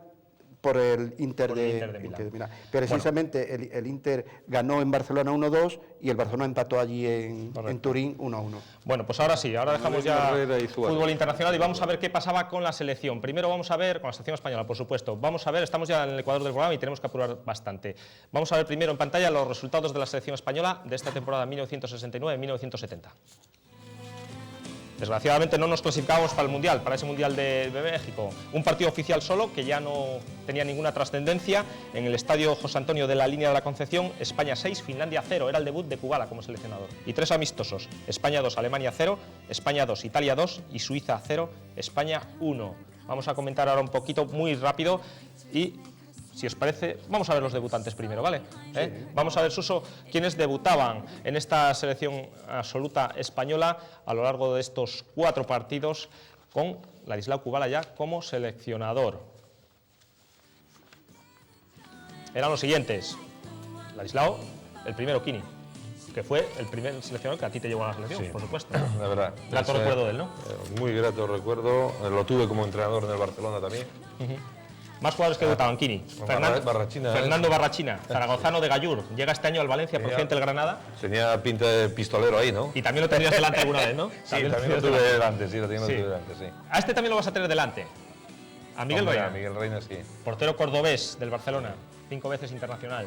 por el Inter, Por el de, Inter de Milán. Milán. Precisamente el Inter ganó en Barcelona 1-2 y el Barcelona empató allí en Turín 1-1. Bueno, pues ahora sí, ahora dejamos ya Herrera y Suárez. fútbol internacional y vamos a ver qué pasaba con la selección. Primero vamos a ver, con la selección española, por supuesto, vamos a ver, estamos ya en el ecuador del programa y tenemos que apurar bastante. Vamos a ver primero en pantalla los resultados de la selección española de esta temporada 1969-1970. Desgraciadamente no nos clasificábamos para el Mundial, para ese Mundial de México. Un partido oficial solo, que ya no tenía ninguna trascendencia, en el estadio José Antonio de la Línea de la Concepción, España 6, Finlandia 0, era el debut de Kubala como seleccionador. Y 3 amistosos, España 2, Alemania 0, España 2, Italia 2 y Suiza 0, España 1. Vamos a comentar ahora un poquito, muy rápido, y Si os parece, vamos a ver los debutantes primero, ¿vale? Vamos a ver, Suso, quiénes debutaban en esta selección absoluta española a lo largo de estos 4 partidos con Ladislao Kubala ya como seleccionador. Eran los siguientes. Ladislao, el primero Kini, que fue el primer seleccionador que a ti te llevó a la selección, por supuesto. La verdad. Grato recuerdo de él, ¿no? Muy grato recuerdo. Lo tuve como entrenador en el Barcelona también. Más jugadores que debutaban, Kini. Fernando Barrachina, zaragozano de Gallur. Llega este año al Valencia, procedente del Granada. Tenía pinta de pistolero ahí, ¿no? Y también lo tenías delante alguna vez, ¿no? Sí, también lo tuve delante, sí, lo tuve delante, sí. A este también lo vas a tener delante. A Miguel Reina. A Miguel Reina, sí. Portero cordobés del Barcelona, 5 veces internacional.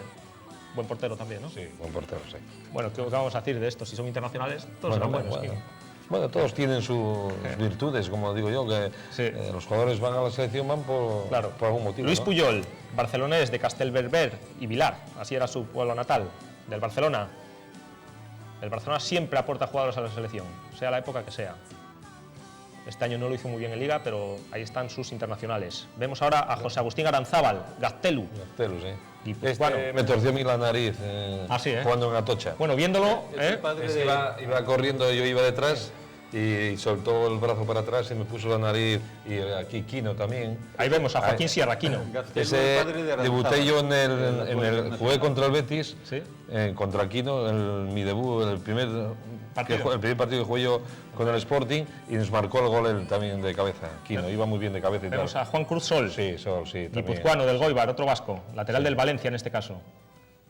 Buen portero también, ¿no? Sí, buen portero, sí. Bueno, ¿qué vamos a decir de esto? Si son internacionales, todos serán buenos. Bueno, todos tienen sus virtudes, como digo yo, que los jugadores van a la selección van por algún motivo. Luis Puyol, barcelonés de Castelberber y Vilar, así era su pueblo natal, del Barcelona. El Barcelona siempre aporta jugadores a la selección, sea la época que sea. Este año no lo hizo muy bien en Liga, pero ahí están sus internacionales. Vemos ahora a José Agustín Aranzábal, Gaztelu. Gaztelu, sí. Y pues, bueno, me torció a mí la nariz jugando en Atocha. Bueno, viéndolo... Iba corriendo, yo iba detrás y soltó el brazo para atrás y me puso la nariz, y aquí Quino también. Ahí vemos a Joaquín Sierra Quino. Ese debuté yo jugué contra el Betis, contra Quino, mi debut, el primer partido que jugué yo con el Sporting, y nos marcó el gol él también de cabeza. Quino, iba muy bien de cabeza y tal. Vemos a Juan Cruz Sol. Sí, Sol, sí. Guipuzcoano del Goibar, otro vasco, lateral del Valencia en este caso.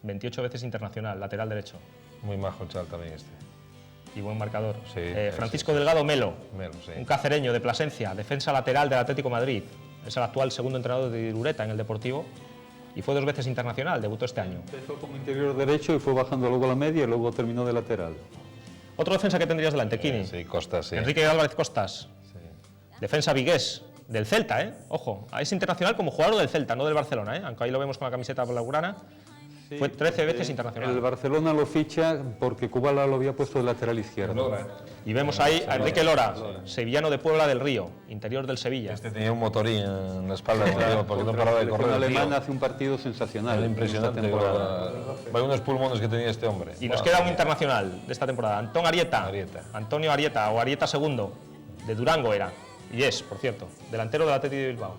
28 veces internacional, lateral derecho. Muy majo el chaval también este. Y buen marcador. Sí, Francisco Delgado Melo, sí. Un cacereño de Plasencia, defensa lateral del Atlético de Madrid. Es el actual segundo entrenador de Irureta en el Deportivo y fue 2 veces internacional, debutó este año. Empezó como interior derecho y fue bajando luego a la media y luego terminó de lateral. Otro defensa que tendrías delante, Kini. Sí, Costas, sí. Enrique Álvarez Costas. Sí. Defensa vigués, del Celta, Ojo, es internacional como jugador del Celta, no del Barcelona, aunque ahí lo vemos con la camiseta blaugrana. Sí, fue 13 veces internacional. El Barcelona lo ficha porque Kubala lo había puesto de lateral izquierdo. Y vemos ahí a Enrique Lora, sevillano de Puebla del Río, interior del Sevilla. Este tenía un motorín en la espalda, porque no paraba de correr. El alemán hace un partido sensacional. Era impresionante. Vaya unos pulmones que tenía este hombre. Y nos queda un internacional de esta temporada, Antonio Arieta, o Arieta II, de Durango era, y es, por cierto, delantero del Athletic de Bilbao.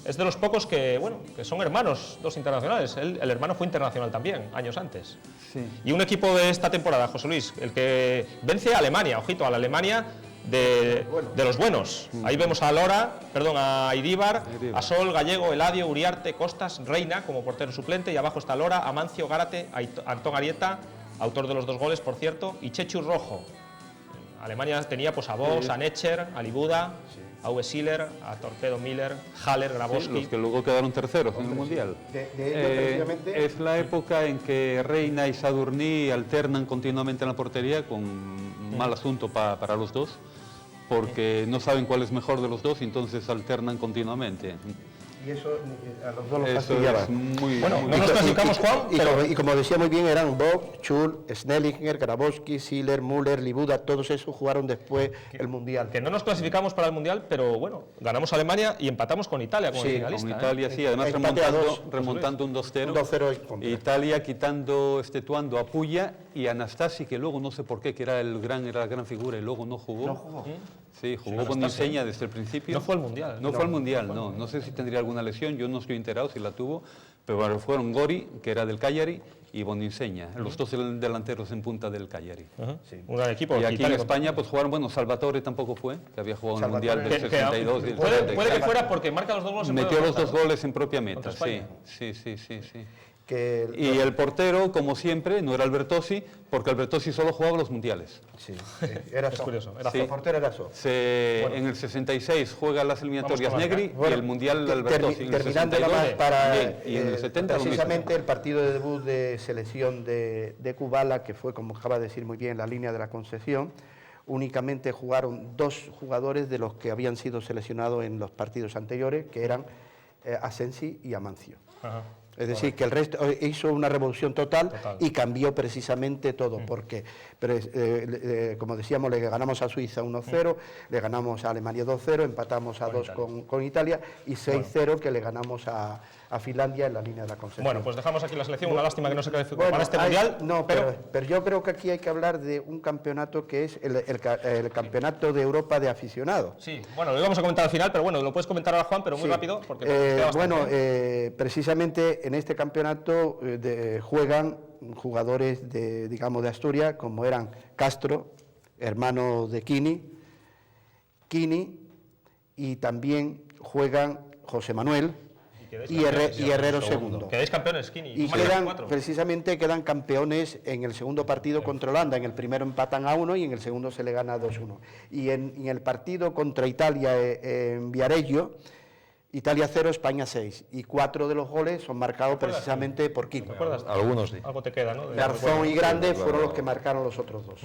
Es de los pocos que son hermanos, 2 internacionales. El hermano fue internacional también, años antes. Sí. Y un equipo de esta temporada, José Luis, el que vence a Alemania, ojito, a la Alemania de los buenos. Ahí vemos a Idíbar, a Sol, Gallego, Eladio, Uriarte, Costas, Reina como portero suplente, y abajo está Lora, Amancio, Gárate, Antón Arieta, autor de los 2 goles, por cierto, y Chechu Rojo. Alemania tenía pues a Voss, a Netscher, a Libuda, a Uwe Siller, a Torpedo Miller, Haller, Grabowski. Los que luego quedaron terceros en el Mundial. Es la época en que Reina y Sadurní alternan continuamente en la portería, con mal asunto para los dos, porque no saben cuál es mejor de los dos y entonces alternan continuamente. Y eso a los dos los fastidiaba. No nos clasificamos, Juan, y como decía muy bien, eran Bock, Schul, Snellinger, Grabowski, Siller, Müller, Libuda, todos esos jugaron después el Mundial. Que no nos clasificamos para el Mundial, pero bueno, ganamos a Alemania y empatamos con Italia como finalista. Con Italia, sí, además remontando un 2-0. Italia quitando, extetuando a Puya y Anastasi, que luego no sé por qué, que era la gran figura y luego no jugó. Sí, jugó con Niseña desde el principio. No fue al Mundial. No fue al Mundial, no. No sé si tendría alguna lesión, yo no estoy enterado si la tuvo, pero bueno, fueron Gori, que era del Cagliari, y Boninsegna, los dos delanteros en punta del Cagliari. Un gran equipo. Y aquí en España pues jugaron, Salvatore tampoco fue, que había jugado en el Mundial del 62 y el 64. Puede que fuera porque marca los 2 goles en metió los 2 goles en propia meta, sí. Y el portero, como siempre, no era Albertosi, porque Albertosi solo jugaba los mundiales. Sí, era es curioso. El portero era eso. En el 66 juega las eliminatorias Negri y el mundial Albertosi. Terminando para y en el 70 precisamente el partido de debut de selección de Kubala, que fue, como acaba de decir muy bien, la línea de la Concepción, únicamente jugaron 2 jugadores de los que habían sido seleccionados en los partidos anteriores, que eran Asensi y Amancio. Es decir, que el resto hizo una revolución total y cambió precisamente todo, porque, como decíamos, le ganamos a Suiza 1-0, le ganamos a Alemania 2-0, empatamos a 2 con Italia y 6-0 que le ganamos a a Finlandia en la línea de la Concepción. Bueno, pues dejamos aquí la selección, una lástima que no se clasificó Bueno, para este Mundial. No, pero yo creo que aquí hay que hablar de un campeonato que es el Campeonato de Europa de Aficionados. Sí, bueno, lo íbamos a comentar al final, pero bueno, lo puedes comentar ahora, Juan, pero muy rápido, porque queda bastante. Precisamente en este campeonato juegan jugadores de Asturias, como eran Castro, hermano de Quini, y también juegan José Manuel y Herrero segundo. Quedáis campeones, Quini. Y precisamente quedan campeones en el segundo partido contra Holanda. En el primero empatan a 1 y en el segundo se le gana 2-1. Y en el partido contra Italia en Viareggio, Italia 0, España 6. Y 4 de los goles son marcados precisamente por Quini. ¿Te acuerdas? Algunos sí. Algo te queda, ¿no? Garzón y Grande fueron los que marcaron los otros dos.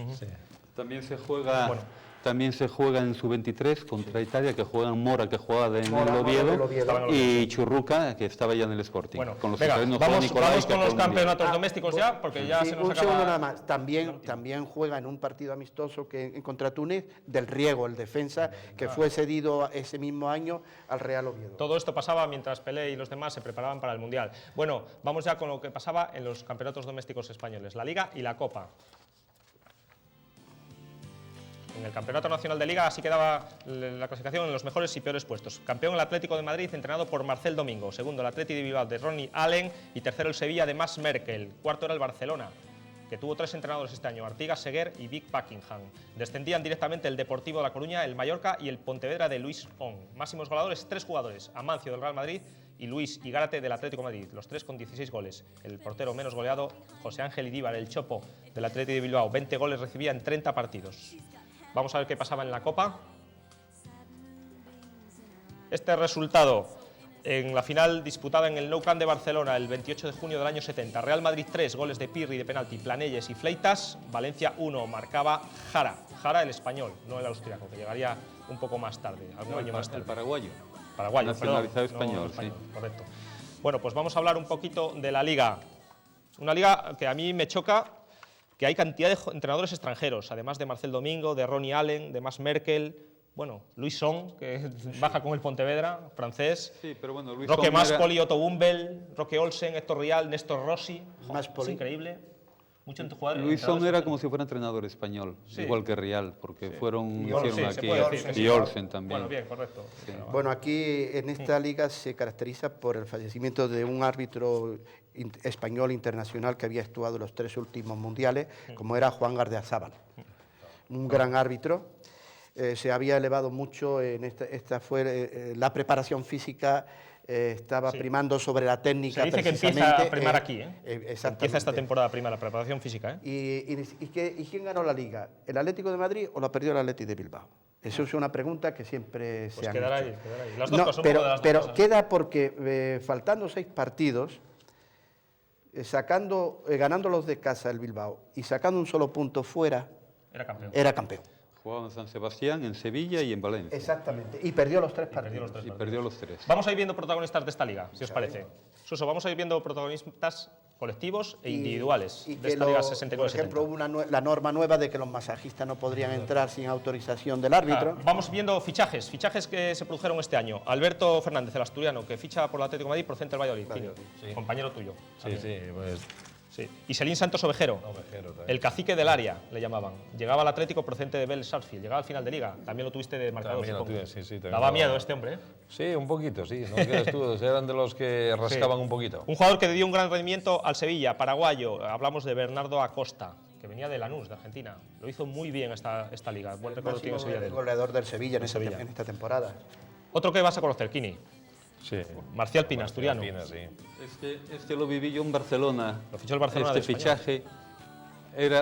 También se juega... También se juega en sub-23 contra Italia, que juegan Mora, que jugaba en el Oviedo, y Churruca, que estaba ya en el Sporting. Bueno, con los venga, vamos con los campeonatos domésticos pues, ya, porque ya se nos un acaba... segundo nada más. También juega en un partido amistoso contra Túnez, Del Riego, el defensa, que fue cedido ese mismo año al Real Oviedo. Todo esto pasaba mientras Pelé y los demás se preparaban para el Mundial. Bueno, vamos ya con lo que pasaba en los campeonatos domésticos españoles, la Liga y la Copa. En el Campeonato Nacional de Liga así quedaba la clasificación en los mejores y peores puestos. Campeón el Atlético de Madrid, entrenado por Marcel Domingo. Segundo el Atleti de Bilbao de Ronnie Allen. Y tercero el Sevilla de Mas Merkel. Cuarto era el Barcelona, que tuvo 3 entrenadores este año, Artigas, Seguer y Vic Buckingham. Descendían directamente el Deportivo de La Coruña, el Mallorca y el Pontevedra de Luis On. Máximos goleadores, 3 jugadores, Amancio del Real Madrid y Luis Igárate del Atlético de Madrid, los 3 con 16 goles. El portero menos goleado, José Ángel Idíbar, el Chopo del Atleti de Bilbao, 20 goles recibía en 30 partidos. Vamos a ver qué pasaba en la Copa. Este resultado en la final disputada en el Nou Camp de Barcelona el 28 de junio del año 70. Real Madrid 3, goles de Pirri de penalti, Planelles y Fleitas. Valencia 1, marcaba Jara el español, no el austriaco, que llegaría un poco más tarde, algún año más tarde. El paraguayo. Paraguayo, nacionalizado perdón, español, sí. Correcto. Bueno, pues vamos a hablar un poquito de la Liga. Una liga que a mí me choca, que hay cantidad de entrenadores extranjeros, además de Marcel Domingo, de Ronnie Allen, de Mas Merkel, bueno, Luis Son, que baja con el Pontevedra, francés, Sí, pero bueno, Luis Roque Son Maspoli, Otto Bumbel, Roque Olsen, Héctor Rial, Néstor Rossi. Maspoli. Es increíble. Muchos jugadores. Luis Son entrenadores era como si fuera entrenador español, Sí. igual que Rial, porque fueron, Y Olsen, hicieron se aquí, puede decir que sí. y Olsen también. Bueno, bien, correcto. Bueno, aquí en esta liga se caracteriza por el fallecimiento de un árbitro español internacional que había actuado en los 3 últimos mundiales, como era Juan Gardeazábal. Un gran árbitro. Se había elevado mucho en esta fue la preparación física, estaba primando sobre la técnica. Se dice que empieza a primar aquí, Exactamente. Empieza esta temporada prima la preparación física, ¿Y quién ganó la liga? ¿El Atlético de Madrid o la perdió el Atlético de Bilbao? Eso es una pregunta que siempre se Pues han quedará hecho. ahí, quedará ahí. Las dos No, cosas, un poco de las dos pero cosas. queda porque faltando 6 partidos, ganando los de casa el Bilbao y sacando un solo punto fuera, Era campeón. era campeón. Jugaba en San Sebastián, en Sevilla y en Valencia. Exactamente. Y perdió los 3 partidos. Y perdió los 3. Vamos a ir viendo protagonistas de esta liga, si os parece. Suso, vamos a ir viendo protagonistas colectivos e individuales Y de que esta liga 69-70. por ejemplo, hubo la norma nueva de que los masajistas no podrían entrar sin autorización del árbitro. Vamos viendo fichajes que se produjeron este año. Alberto Fernández, el asturiano, que ficha por el Atlético de Madrid, procedente del Valladolid. Sí. Compañero tuyo. Sí, sí, pues Sí. Y Selín Santos Ovejero, el cacique del área, le llamaban. Llegaba al Atlético procedente de Bell Sarsfield, llegaba al final de liga. También lo tuviste de marcador, También lo supongo. tuve, sí, también Daba lo- miedo este hombre, ¿eh? sí, un poquito, sí. No creas tú, eran de los que rascaban un poquito. Un jugador que dio un gran rendimiento al Sevilla, paraguayo. Hablamos de Bernardo Acosta, que venía de Lanús, de Argentina. Lo hizo muy bien esta liga. Buen recuerdo tiene Sevilla de él. Goleador del Sevilla en Sevilla. esta temporada. Otro que vas a conocer, Kini. Sí. Marcial Pina, asturiano. Pina, sí. Este lo viví yo en Barcelona. Lo fichó el Barcelona Este del español. fichaje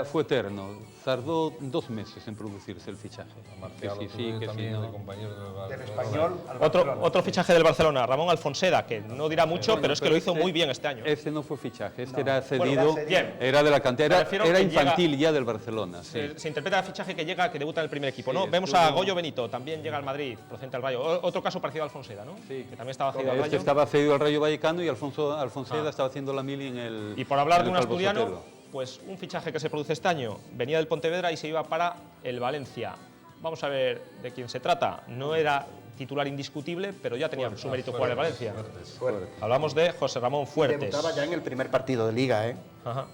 fue eterno. Tardó 2 meses en producirse el fichaje. Marcial que sí, que sí, también de no. compañero Del español al Otro fichaje del Barcelona, Ramón Alfonseda, que no dirá mucho, Bueno, pero es que lo hizo muy bien este año. Este no fue fichaje, este era cedido. Bueno, bien. Era de la cantera, Me refiero era que llega- infantil ya del Barcelona. Sí. Se interpreta el fichaje que llega, que debuta en el primer equipo, ¿no? Sí, Vemos estuvo- a Goyo Benito, también llega al Madrid, procedente al Rayo. Otro caso parecido a Alfonseda, ¿no? Sí. Que también estaba cedido al Este Rayo. estaba cedido al Rayo Vallecano y Alfonseda estaba haciendo la mili en el. Y por hablar en de el un Calvo asturiano, Sotelo. pues un fichaje que se produce este año. Venía del Pontevedra y se iba para el Valencia. Vamos a ver de quién se trata. No era titular indiscutible, pero ya tenía su mérito jugar en Valencia. Hablamos de José Ramón Fuertes. Debutaba ya en el primer partido de Liga, ¿eh? Ajá.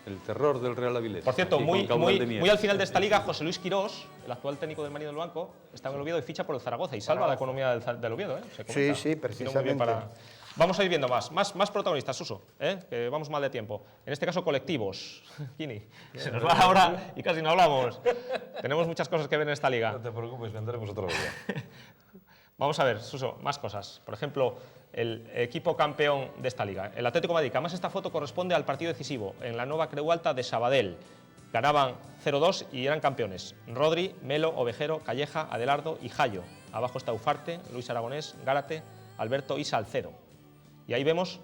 El terror del Real Avilés. Por cierto, Aquí muy con caudal de miel. al final de esta liga, José Luis Quirós, el actual técnico del Marino del Banco, está en el Oviedo y ficha por el Zaragoza y salva la economía del Oviedo. Se comenta. Sí, precisamente. Vamos a ir viendo más protagonistas, Suso, que vamos mal de tiempo. En este caso, colectivos. Kini, se nos va la hora y casi no hablamos. Tenemos muchas cosas que ver en esta liga. No te preocupes, vendremos otro día. Vamos a ver, Suso, más cosas. Por ejemplo, el equipo campeón de esta liga, el Atlético de Madrid. Además, esta foto corresponde al partido decisivo en la Nova Creu Alta de Sabadell. Ganaban 0-2 y eran campeones. Rodri, Melo, Ovejero, Calleja, Adelardo y Jayo. Abajo está Ufarte, Luis Aragonés, Gárate, Alberto y Salcedo. Y ahí vemos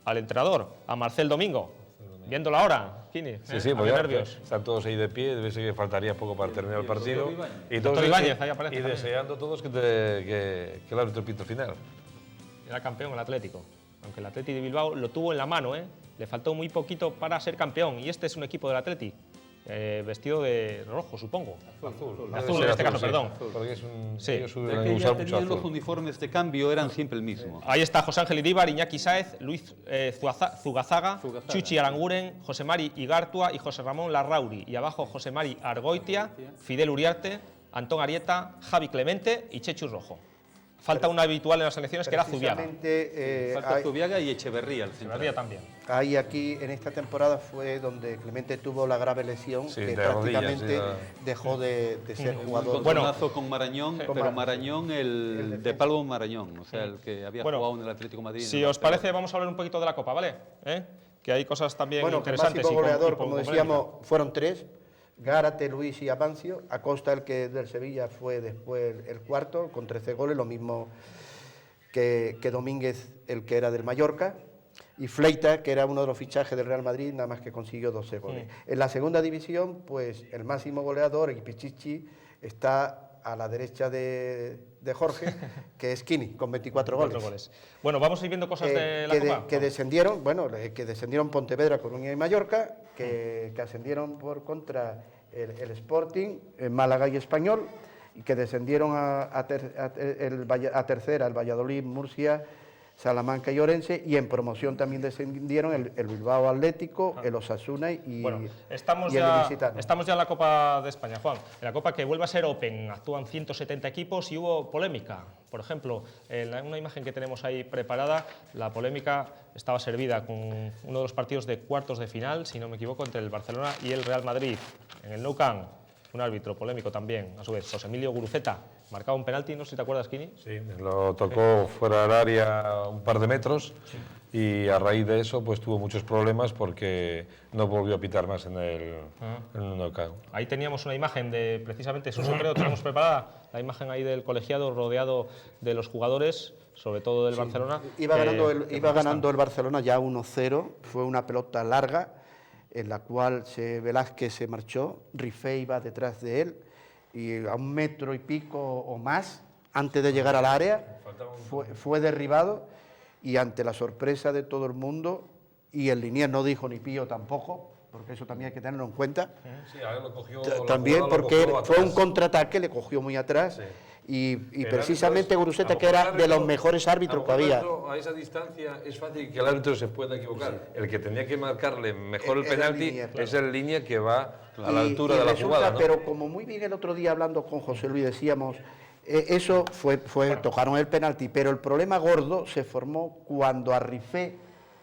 al entrenador, a Marcel Domingo, viéndolo ahora. Kini, Sí, porque nervios. están todos ahí de pie, debe ser que faltaría poco para terminar el partido. Y todos Doctor Ibáñez, ahí aparece y también. deseando todos que el árbitro pite el final. Era campeón el Atlético, aunque el Atleti de Bilbao lo tuvo en la mano, le faltó muy poquito para ser campeón. Y este es un equipo del Atleti, vestido de rojo, supongo. Azul en este caso, perdón. Porque es un, Sí. ellos Es suelen que usar ya mucho tenían los azul. uniformes de cambio, eran siempre el mismo. Ahí está José Ángel Iríbar, Iñaki Sáez, Luis Zugazaga, Chuchi Aranguren, José Mari Igartua y José Ramón Larrauri. Y abajo José Mari Argoitia, Fidel Uriarte, Antón Arieta, Javi Clemente y Chechu Rojo. Falta un habitual en las selecciones que era Zubiaga. Precisamente, Falta Zubiaga y Echeverría al central. Echeverría también. ahí aquí en esta temporada fue donde Clemente tuvo la grave lesión Sí, que de rodillas, prácticamente sí, dejó de ser Un jugador. encontronazo con Marañón, pero Marañón. Marañón, el de Palmo Marañón, o sea, el que había Bueno, jugado en el Atlético de Madrid. Si os parece, vamos a hablar un poquito de la Copa, ¿vale? Que hay cosas también Bueno, el interesantes. máximo goleador, y con como decíamos, fueron tres: Gárate, Luis y Amancio. Acosta, el que del Sevilla, fue después el cuarto, con 13 goles, lo mismo que Domínguez, el que era del Mallorca, y Fleita, que era uno de los fichajes del Real Madrid, nada más que consiguió 12 goles. En la segunda división, pues el máximo goleador, el Pichichi, está a la derecha de Jorge, que es Kini, con 24 goles. Bueno, vamos a ir viendo cosas de la Copa. Que descendieron, que descendieron Pontevedra, Coruña y Mallorca, que ascendieron por contra el Sporting, el Málaga y Español, y que descendieron a tercera el Valladolid, Murcia, Salamanca y Orense, y en promoción también descendieron el Bilbao Atlético, el Osasuna y, Bueno, estamos y el ya Ilicitano. en la Copa de España, Juan. En la Copa que vuelve a ser Open, actúan 170 equipos y hubo polémica. Por ejemplo, en una imagen que tenemos ahí preparada, la polémica estaba servida con uno de los partidos de cuartos de final, si no me equivoco, entre el Barcelona y el Real Madrid, en el Nou Camp. Un árbitro polémico también, a su vez, José Emilio Guruceta, marcaba un penalti, no sé si te acuerdas, Kini. Sí, lo tocó fuera del área un par de metros y a raíz de eso pues tuvo muchos problemas porque no volvió a pitar más en el knockout. Ahí teníamos una imagen de, precisamente, Suso, creo, tenemos preparada la imagen ahí del colegiado rodeado de los jugadores, sobre todo del Barcelona. Iba ganando el Barcelona ya 1-0, fue una pelota larga, en la cual Velázquez se marchó, Rifé iba detrás de él, y a 1 metro y pico o más, antes de llegar al área, fue derribado, y ante la sorpresa de todo el mundo, y el linier no dijo ni pío tampoco, porque eso también hay que tenerlo en cuenta, Sí, a él lo cogió, también porque fue un contraataque, le cogió muy atrás, Sí. y El precisamente árbitro Guruceta, es- que era de los mejores árbitros que había. A esa distancia es fácil que el árbitro se pueda equivocar. El que tenía que marcarle mejor el Era el penalti linier, claro. es el línea que va a la altura Y de la resulta, jugada, ¿no? Pero como muy bien el otro día hablando con José Luis decíamos, eso tocaron el penalti, pero el problema gordo se formó cuando a Rifé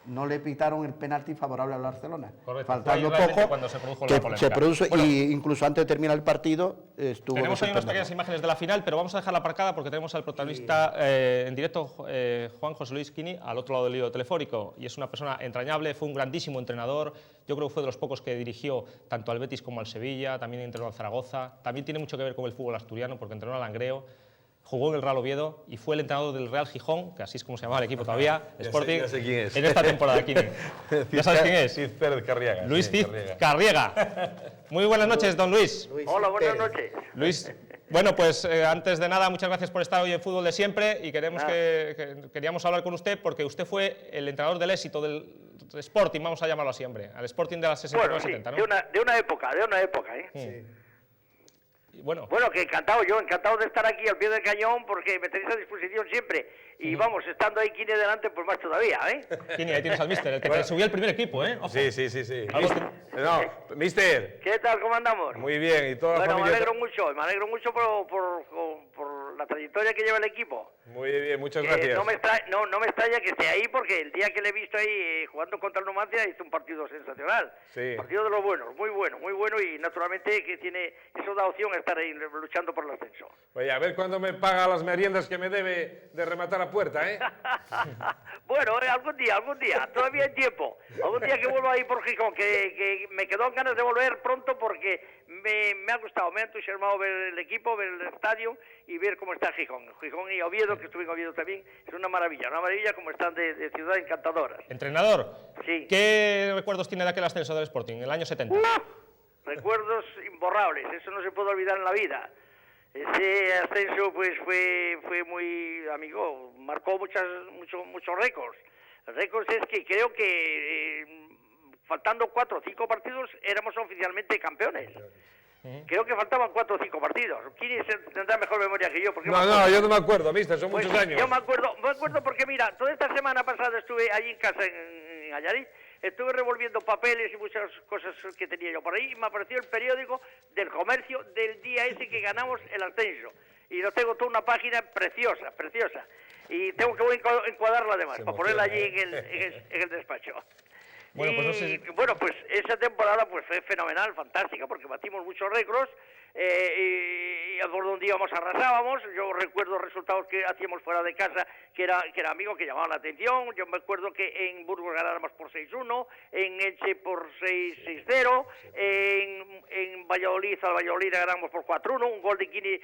no le pitaron el penalti favorable al Barcelona. Correcto, Faltando fue ahí realmente poco, cuando se produjo que la polémica. se produjo, Bueno, y incluso antes de terminar el partido estuvo... tenemos ahí unas desentonado. pequeñas imágenes de la final, pero vamos a dejarla aparcada porque tenemos al protagonista en directo, Juan José Luis Kini, al otro lado del hilo telefónico. Y es una persona entrañable, fue un grandísimo entrenador. Yo creo que fue de los pocos que dirigió tanto al Betis como al Sevilla, también entrenó al Zaragoza. También tiene mucho que ver con el fútbol asturiano porque entrenó al Langreo. Jugó en el Real Oviedo y fue el entrenador del Real Gijón, que así es como se llamaba el equipo todavía, Sporting, ya sé quién es. en esta temporada, Kini. ¿Ya sabes quién es? Cid Pérez Carriaga. Luis sí, Cid Carriega. Muy buenas noches, don Luis. Hola, buenas Pérez. noches. Luis, bueno, pues antes de nada, muchas gracias por estar hoy en Fútbol de Siempre y queríamos hablar con usted porque usted fue el entrenador del éxito del Sporting, vamos a llamarlo así, hombre, al Sporting de las 69-70, Bueno, sí, ¿no? de una época, ¿eh? Bueno, que encantado de estar aquí al pie del cañón porque me tenéis a disposición siempre. Y vamos, estando ahí Kini delante, pues más todavía, ¿eh? Kini, ahí tienes al míster, el que te subió al primer equipo, ¿eh? Ojo. Sí. No, mister, ¿Qué tal? ¿Cómo andamos? muy bien. ¿Y toda la Bueno, familia? me alegro mucho por la trayectoria que lleva el equipo. Muy bien, muchas Que gracias. no me extraña que esté ahí porque el día que le he visto ahí jugando contra el Numancia hizo un partido sensacional. Sí. Partido de los buenos, muy bueno y naturalmente que tiene eso da opción a estar ahí luchando por el ascenso. Oye, a ver cuándo me paga las meriendas que me debe de rematar a puerta, ¿eh? Bueno, algún día, todavía hay tiempo. Algún día que vuelva ahí por Gijón, que me quedó ganas de volver pronto porque me ha gustado, me ha entusiasmado ver el equipo, ver el estadio y ver cómo está Gijón. Gijón y Oviedo, que estuve en Oviedo también, es una maravilla como están de ciudad encantadoras. Entrenador, Sí. ¿qué recuerdos tiene de aquel ascenso del Sporting, en el año 70? Recuerdos imborrables, eso no se puede olvidar en la vida. Ese ascenso pues fue muy, amigo, marcó muchos récords. Récords es que creo que faltando 4 o 5 partidos éramos oficialmente campeones. Creo que faltaban 4 o 5 partidos. ¿Quién tendrá mejor memoria que yo? Porque Yo no me acuerdo, mister, son pues, muchos años. Yo me acuerdo porque mira, toda esta semana pasada estuve allí en casa en Allariz, estuve revolviendo papeles y muchas cosas que tenía yo por ahí y me apareció el periódico del Comercio del día ese que ganamos el ascenso. Y lo tengo toda una página preciosa. Y tengo que encuadrarla además, para ponerla allí en el despacho. Bueno, pues no sé Pues esa temporada pues fue fenomenal, fantástica, porque batimos muchos récords y por donde íbamos arrasábamos. Yo recuerdo resultados que hacíamos fuera de casa que era amigo, que llamaban la atención. Yo me acuerdo que en Burgos ganáramos por 6-1, en Elche por 6-0, en Valladolid, al Valladolid ganamos por 4-1, un gol de Kini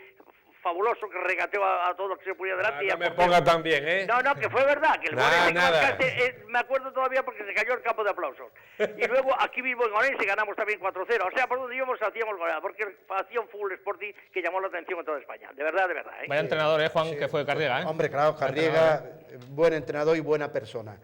fabuloso que regateó a todo lo que se ponía delante. No me ponga tan bien, ¿eh? No, que fue verdad, que el gol ese que Nada. marcaste, me acuerdo todavía porque se cayó el campo de aplausos. Y luego aquí mismo en Orense ganamos también 4-0. O sea, por donde íbamos hacíamos goleada, porque hacía un fútbol Sporting que llamó la atención en toda España. De verdad, ¿eh? Vaya entrenador, Juan, que fue Carriega, ¿eh? Hombre, claro, Carriega, buen entrenador y buena persona.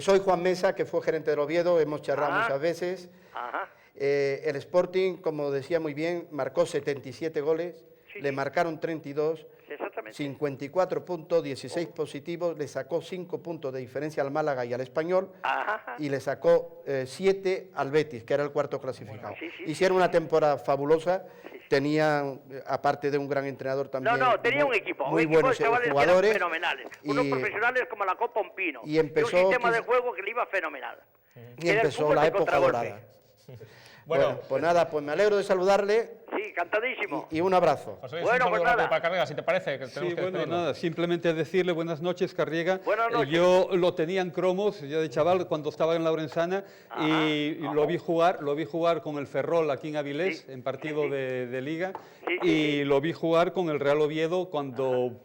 Soy Juan Mesa, que fue gerente del Oviedo, hemos charlado muchas veces. Ajá. El Sporting, como decía muy bien, marcó 77 goles, le marcaron 32, Exactamente. 54 puntos, 16 positivos, le sacó 5 puntos de diferencia al Málaga y al Español, y le sacó 7 al Betis, que era el cuarto clasificado. Hicieron una temporada fabulosa, tenían, aparte de un gran entrenador también, tenía un equipo muy de buenos chavales jugadores. que eran fenomenales, unos profesionales como la Copa Ompino, y empezó, un sistema de juego que le iba fenomenal. Y empezó la época dorada. Bueno, pues nada, pues me alegro de saludarle. Sí, encantadísimo. Y un abrazo. José Luis, un saludo rápido para Carriega, si te parece. Que tenemos Sí, que bueno, despedirnos. nada, simplemente decirle buenas noches, Carriega. Buenas noches. Yo lo tenía en cromos ya de chaval cuando estaba en la Orensana y lo vi jugar con el Ferrol aquí en Avilés en partido de Liga y lo vi jugar con el Real Oviedo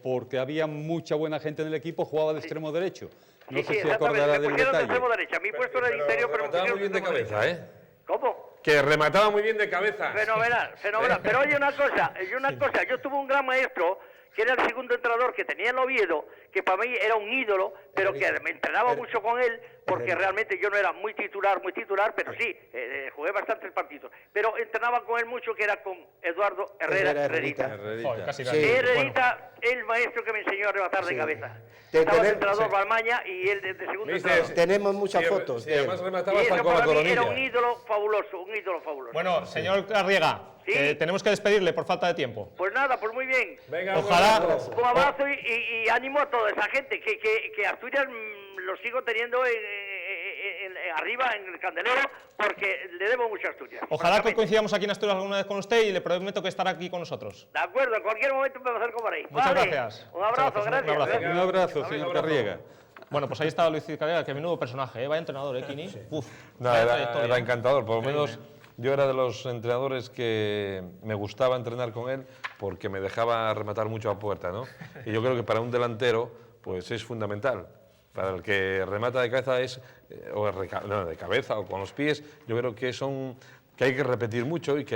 porque había mucha buena gente en el equipo, jugaba de extremo derecho. No sé si acordará del de detalle. extremo derecha. Mi puesto era de interior, pero remataba muy bien de cabeza, ¿eh? ¿Cómo? Que remataba muy bien de cabeza. Fenomenal. Pero oye una cosa, yo tuve un gran maestro que era el segundo entrenador que tenía en Oviedo, que para mí era un ídolo, pero que me entrenaba mucho con él, porque realmente yo no era muy titular, pero sí, jugué bastantes partidos. Pero entrenaba con él mucho, que era con Eduardo Herrerita. Joder, casi Sí. nadie. Herrerita, el maestro que me enseñó a rematar de cabeza. Te- Estaba el tener- entrenador Balmaña y él de segundo Mister, entrenador. Tenemos muchas fotos Sí, de él. además Y remataba eso hasta con la para mí era un coronilla. ídolo fabuloso, Bueno, señor Carriega, Sí. que tenemos que despedirle por falta de tiempo. Pues nada, pues muy bien. Venga, Ojalá- un abrazo. Un abrazo y ánimo a toda esa gente, que Asturias lo sigo teniendo arriba en el candelero, porque le debo mucho a Asturias. Ojalá que francamente. coincidamos aquí en Asturias alguna vez con usted y le prometo que estará aquí con nosotros. De acuerdo, en cualquier momento me acerco por ahí. Muchas Vale. gracias. Un abrazo, Muchas gracias. gracias. Un abrazo. Un abrazo, señor Carriega. Bueno, pues ahí está Luis Carriega, que menudo personaje, ¿eh? Vaya entrenador, ¿eh, Kini? Uf, No, vaya era trayectoria. encantador, por lo menos yo era de los entrenadores que me gustaba entrenar con él porque me dejaba rematar mucho a puerta, ¿no? Y yo creo que para un delantero pues es fundamental. Para el que remata de cabeza de cabeza o con los pies, yo creo que hay que repetir mucho y que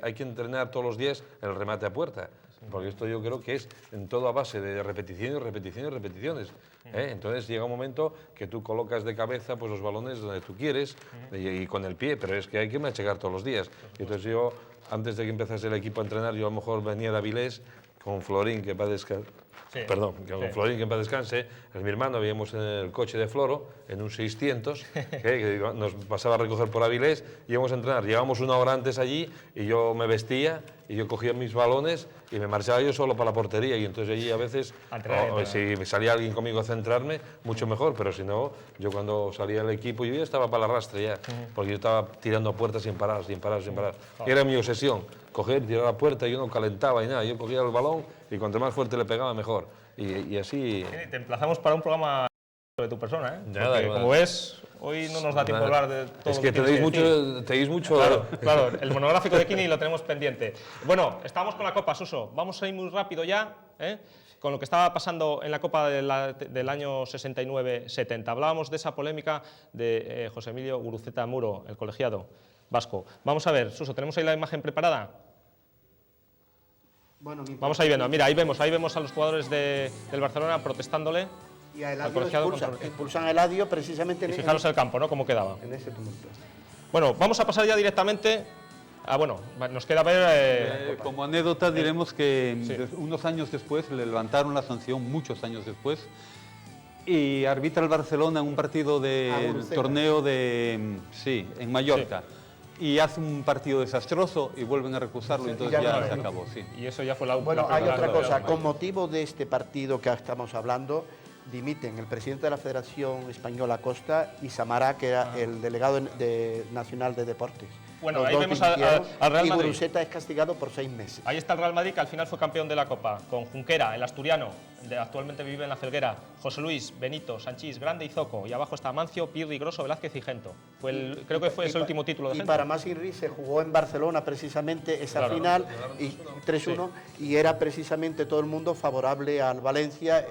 hay que entrenar todos los días el remate a puerta. Porque esto yo creo que es en todo a base de repeticiones, repeticiones, repeticiones. Entonces llega un momento que tú colocas de cabeza pues, los balones donde tú quieres y con el pie, pero es que hay que machacar todos los días. Y entonces yo antes de que empezase el equipo a entrenar, yo a lo mejor venía de Avilés con Florín, que va a descansar. Sí. Perdón, con Florín, que en paz descanse, mi hermano, veíamos en el coche de Floro, en un 600, que nos pasaba a recoger por Avilés, íbamos a entrenar. Llegábamos una hora antes allí y yo me vestía y yo cogía mis balones y me marchaba yo solo para la portería. Y entonces allí a veces, si salía alguien conmigo a centrarme, mucho mejor, pero si no, yo cuando salía del equipo, yo ya estaba para el arrastre ya, porque yo estaba tirando a puertas sin parar. Y era mi obsesión, coger, tirar a la puerta, yo no calentaba y nada, yo cogía el balón y cuanto más fuerte le pegaba, mejor. Y así... Te emplazamos para un programa de tu persona, ¿eh? Nada, Porque, igual. como ves, hoy no nos da tiempo a hablar de todo Es lo que tenéis mucho... Claro, el monográfico de Kini lo tenemos pendiente. Bueno, estamos con la Copa, Suso. Vamos a ir muy rápido ya, con lo que estaba pasando en la Copa del año 69-70. Hablábamos de esa polémica de José Emilio Guruceta Muro, el colegiado vasco. Vamos a ver, Suso, ¿tenemos ahí la imagen preparada? Bueno, Vamos ahí viendo, mira, ahí vemos a los jugadores del Barcelona protestándole. Y a al Eladio colegiado expulsan a Eladio precisamente Y fijaros el campo, ¿no? Cómo quedaba. en ese tumulto. Bueno, vamos a pasar ya directamente a, bueno, nos queda ver... Como anécdota diremos que Sí. unos años después le levantaron la sanción, muchos años después, y arbitra el Barcelona en un partido de Guruceta. torneo de... Sí, en Mallorca. Y hace un partido desastroso y vuelven a recusarlo, y entonces ya ya no se es. acabó, sí. Y eso ya fue la Bueno, la hay primera otra vez. cosa. Con motivo de este partido que estamos hablando, dimiten el presidente de la Federación Española Costa y Samará, que era el delegado nacional de deportes. Bueno, Los ahí dos vemos dimitieron al Real y Madrid. Guruceta es castigado por 6 meses. Ahí está el Real Madrid, que al final fue campeón de la Copa, con Junquera, el asturiano, actualmente vive en la Felguera, José Luis, Benito, Sanchís, Grande y Zoco, y abajo está Mancio, Pirri, Grosso, Velázquez y Gento. Creo que fue ese último título de Y Gento. para más Inri se jugó en Barcelona precisamente esa Claro. final, y 3-1, y era precisamente todo el mundo favorable al Valencia,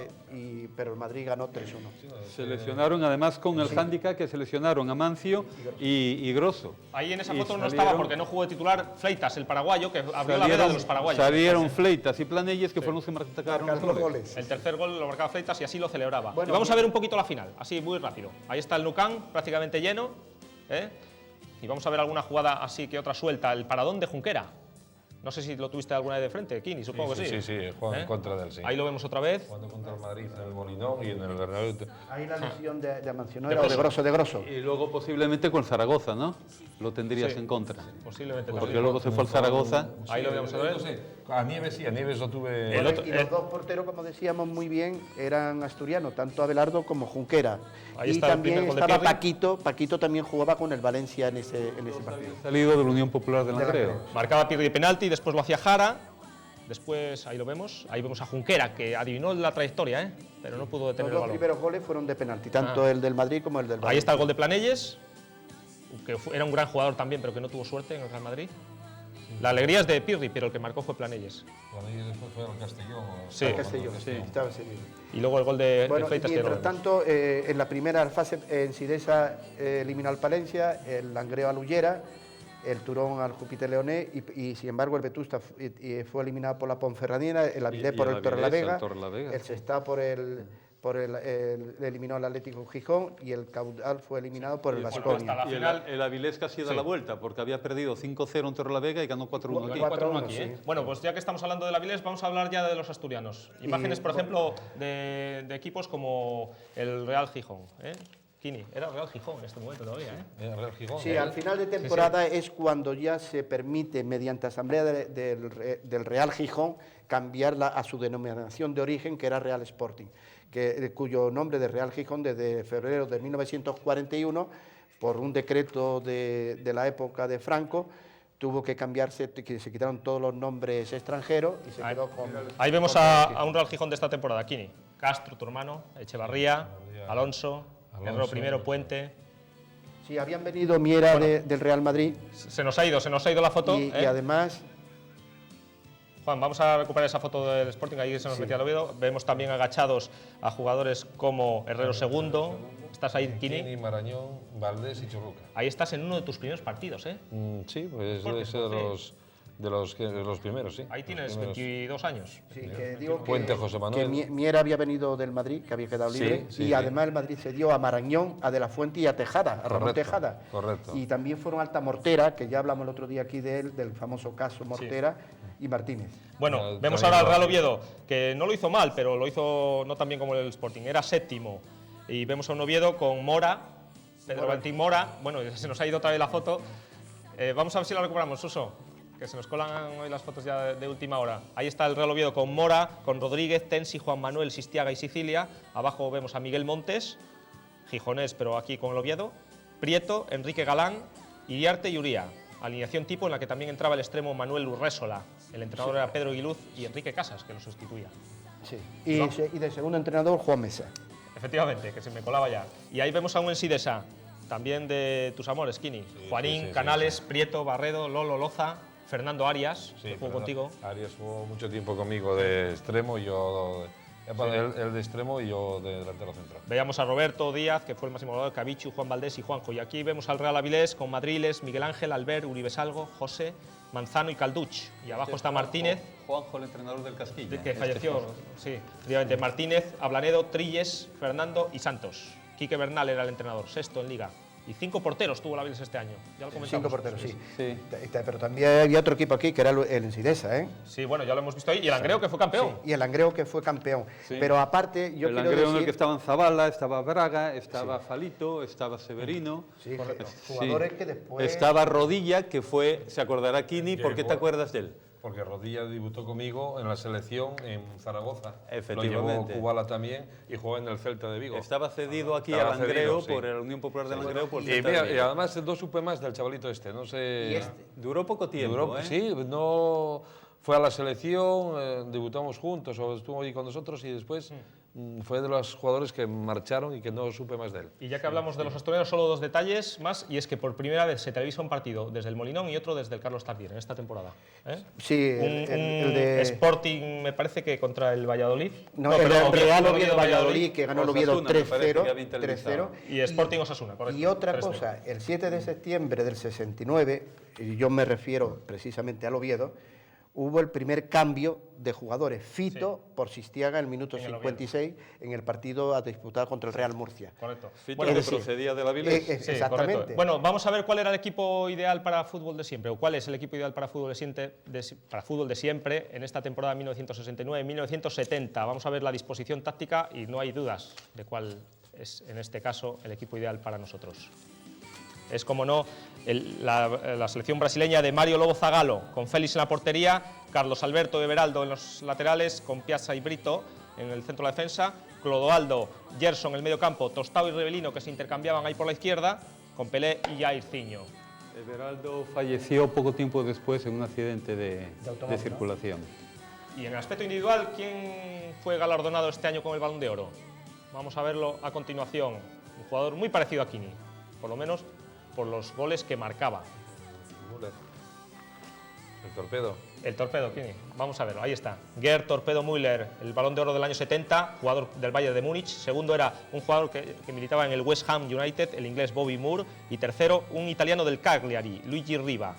pero el Madrid ganó 3-1. Se lesionaron además con el hándicap que se lesionaron a Mancio y Grosso. Ahí en esa Y foto no salieron- estaba porque no jugó de titular Fleitas, el paraguayo, que abrió la veda de los paraguayos. Salieron Fleitas y Planelles que fueron los que marcaron los Marcando goles. goles. El tercer gol lo marcaba Fleitas y así lo celebraba. Bueno, y vamos a bien. ver un poquito la final, así muy rápido. Ahí está el Nou Camp, prácticamente lleno. Y vamos a ver alguna jugada así que otra suelta. El paradón de Junquera. No sé si lo tuviste alguna vez de frente, Kini, supongo que sí. Sí, juega en contra de él, sí. Ahí lo vemos otra vez. Jugando contra el Madrid en el Molinón y en el Bernabéu. Ahí la lesión de Amancio, ¿no? De Era Grosso. de Grosso. Y luego posiblemente con Zaragoza, ¿no? Lo tendrías Sí. en contra. Posiblemente Porque también. luego se fue al Zaragoza. Ahí lo vemos otra vez. No sé, a Nieves sí, a Nieves lo tuve... El otro- Y los dos porteros, como decíamos muy bien, eran asturianos, tanto Abelardo como Junquera. Ahí y está el también primer gol de estaba Pirri. Paquito también jugaba con el Valencia en ese partido. Salido de la Unión Popular del Langreo. Marcaba Pirri de penalti, después lo hacía Jara. Después, ahí lo vemos. Ahí vemos a Junquera, que adivinó la trayectoria, pero no pudo Los detener el dos balón. primeros goles fueron de penalti, tanto el del Madrid como el del Valencia. Ahí está el gol de Planelles, que era un gran jugador también, pero que no tuvo suerte en el Real Madrid. La alegría es de Pirri, pero el que marcó fue Planelles. Cuando ellos después fue al Castellón. Sí. El Castellón, sí, estaba seguido. Y luego el gol de Bueno, Fleitas, que ya lo mientras vemos. tanto, en la primera fase, en Sidesa eliminó al Palencia, el Langreo al Ullera, el Turón al Júpiter Leoné y sin embargo el Vetusta fue eliminado por la Ponferradina, el Avilés Y por el el Torrelavega, Avilés al Torrelavega. el Sestá eliminó al Atlético Gijón y el Caudal fue eliminado por el hasta Baskonia. la Y final. el Avilés casi da Sí. la vuelta, porque había perdido 5-0 en Torrelavega y ganó 4-1 aquí. 4-1 aquí, sí. Bueno, pues ya que estamos hablando del Avilés, vamos a hablar ya de los asturianos. Imágenes, por ejemplo, de equipos como el Real Gijón. Kini, era Real Gijón en este momento todavía, Real Gijón. Sí, al final de temporada es cuando ya se permite, mediante asamblea del Real Gijón, cambiarla a su denominación de origen, que era Real Sporting, cuyo nombre de Real Gijón desde febrero de 1941, por un decreto de la época de Franco, tuvo que cambiarse, que se quitaron todos los nombres extranjeros y se quedó con... Ahí vemos a un Real Gijón de esta temporada, Kini. Castro, tu hermano, Echevarría, Alonso, Herrero primero, Puente. Sí, habían venido Miera del Real Madrid Se nos ha ido la foto. y además... Juan, vamos a recuperar esa foto del Sporting, ahí se nos metía el Oviedo. Vemos también agachados a jugadores como Herrero II. Estás ahí, Kini. Marañón, Valdés y Churruca. Ahí estás en uno de tus primeros partidos, ¿eh? Sí, pues debe ser de los primeros, sí. Ahí tienes Los primeros. 22 años. Sí, que digo Puente José Manuel. que Miera había venido del Madrid, que había quedado Sí, libre, sí, y sí. además el Madrid cedió a Marañón, a De la Fuente y a Tejada, a Ramón Correcto, Tejada. correcto. Y también fueron Alta Mortera, que ya hablamos el otro día aquí de él, del famoso caso Mortera, y Martínez. Bueno, Ya, vemos también ahora al lo- Real Oviedo, que no lo hizo mal, pero lo hizo no tan bien como el Sporting, era séptimo. Y vemos a un Oviedo con Mora, Pedro Valentín Mora, bueno, se nos ha ido otra vez la foto. Vamos a ver si la recuperamos, Suso, que se nos colan hoy las fotos ya de última hora. Ahí está el Real Oviedo con Mora, con Rodríguez, Tensi, Juan Manuel, Sistiaga y Sicilia. Abajo vemos a Miguel Montes, gijonés, pero aquí con el Oviedo. Prieto, Enrique Galán, Iriarte y Uría. Alineación tipo en la que también entraba el extremo Manuel Urrésola. El entrenador era Pedro Guiluz y Enrique Casas, que lo sustituía. Sí. Y de segundo entrenador, Juan Mesa. Efectivamente, que se me colaba ya. Y ahí vemos a un Ensidesa, también de tus amores, Kini. Juanín, sí, Canales, Prieto, Barredo, Lolo Loza, Fernando Arias, Sí, que jugó pero contigo. Arias jugó mucho tiempo conmigo de extremo, él de extremo y yo de delantero central. Veíamos a Roberto Díaz, que fue el máximo goleador, Cabichu, Juan Valdés y Juanjo. Y aquí vemos al Real Avilés con Madriles, Miguel Ángel, Albert, Uribe Salgo, José, Manzano y Calduch. Y abajo está Martínez, Juanjo, el entrenador del Castilla. que falleció, sí, efectivamente. Martínez, Ablanedo, Trilles, Fernando y Santos. Quique Bernal era el entrenador, sexto en Liga. Y 5 porteros tuvo la Avilés este año. Ya lo comentamos. 5 porteros, sí. Sí. Pero también había otro equipo aquí, que era el Ensidesa, ¿eh? Sí, bueno, ya lo hemos visto ahí. Y el Langreo, que fue campeón. Y el Langreo, que fue campeón. Sí. Pero aparte, yo el quiero Langreo en el decir... que estaban Zabala, estaba Braga, estaba Falito, estaba Severino. Sí, correcto. Sí. Jugadores que después... Estaba Rodilla, que fue, se acordará Kini, ¿por qué te Llegó- acuerdas de él? Porque Rodilla debutó conmigo en la selección en Zaragoza. Efectivamente. Lo llevó Kubala también y jugó en el Celta de Vigo. Estaba cedido aquí Estaba a Langreo, cedido, sí. por la Unión Popular de Langreo, por Y, Celta de mira, Vigo. y además no supe más del chavalito este, no sé. Y este- Duró poco tiempo, Duró- ¿eh? Sí, no fue a la selección, debutamos juntos, o estuvo ahí con nosotros y después fue de los jugadores que marcharon y que no supe más de él. Y ya que hablamos de los asturianos, solo 2 detalles más, y es que por primera vez se televisa un partido desde el Molinón y otro desde el Carlos Tartiere en esta temporada. ¿eh? Sí, Un el de... Sporting, me parece que contra el Valladolid. No, perdón, el Real Oviedo, Oviedo Valladolid, que ganó el Oviedo Osasuna, me parece que había 3-0. televisado. 3-0. Y Sporting Osasuna, correcto. Y otra 3-0. cosa, el 7 de septiembre del 69, y yo me refiero precisamente al Oviedo, hubo el primer cambio de jugadores. Fito por Sistiaga en el minuto En el 56 en el partido a disputar contra el Real Murcia. Correcto. Fito, Bueno, que es decir, procedía de la Avilés. sí, exactamente. correcto. Bueno, vamos a ver cuál era el equipo ideal para fútbol de siempre, o cuál es el equipo ideal para fútbol de siempre en esta temporada 1969-1970. Vamos a ver la disposición táctica y no hay dudas de cuál es, en este caso, el equipo ideal para nosotros. Es, como no, la selección brasileña de Mario Lobo Zagallo, con Félix en la portería, Carlos Alberto Everaldo en los laterales, con Piazza y Brito en el centro de la defensa, Clodoaldo, Gerson en el medio campo, Tostao y Rebelino, que se intercambiaban ahí por la izquierda, con Pelé y Jairzinho. Everaldo falleció poco tiempo después en un accidente de automóvil, circulación. Y en el aspecto individual, ¿quién fue galardonado este año con el Balón de Oro? Vamos a verlo a continuación. Un jugador muy parecido a Kini, por lo menos por los goles que marcaba. Müller. El torpedo. El Torpedo, Kini. Vamos a verlo, ahí está. Gerd Torpedo Müller, el Balón de Oro del año 70, jugador del Bayern de Múnich. Segundo era un jugador que militaba en el West Ham United, el inglés Bobby Moore. Y tercero, un italiano del Cagliari, Luigi Riva.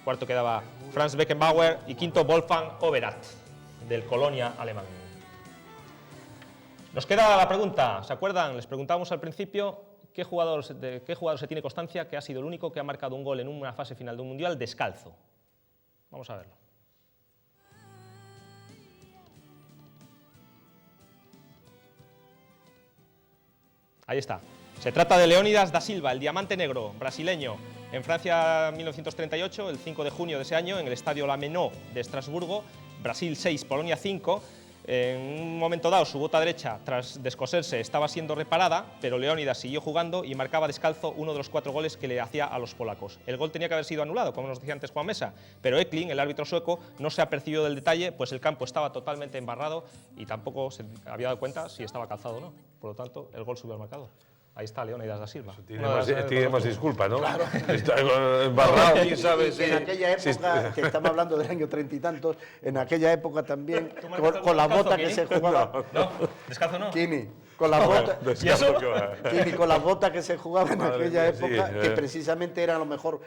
Cuarto quedaba Franz Beckenbauer y quinto Wolfgang Overath, del Colonia alemán. Nos queda la pregunta, ¿se acuerdan? Les preguntábamos al principio ¿qué jugador se tiene constancia que ha sido el único que ha marcado un gol en una fase final de un mundial descalzo? Vamos a verlo. Ahí está. Se trata de Leónidas da Silva, el diamante negro brasileño. En Francia 1938, el 5 de junio de ese año, en el estadio Lamennais de Estrasburgo, Brasil 6, Polonia 5. En un momento dado, su bota derecha, tras descoserse, estaba siendo reparada, pero Leónidas siguió jugando y marcaba descalzo uno de los 4 goles que le hacía a los polacos. El gol tenía que haber sido anulado, como nos decía antes Juan Mesa, pero Eklund, el árbitro sueco, no se apercibió del detalle, pues el campo estaba totalmente embarrado y tampoco se había dado cuenta si estaba calzado o no. Por lo tanto, el gol subió al marcador. Ahí está Leónidas da Silva. Tiene más disculpa, ¿no? Claro. Está embarrado, quién sabe si... En aquella época, que estamos hablando del año 30 y tantos, en aquella época también, ¿Tú marcaste con la descalzo, bota que Kini? se jugaba. No, descalzo no. Kini, con las botas. Descanso que va. Y con las botas que se jugaban en Madre aquella mía, sí, época, que precisamente era a lo mejor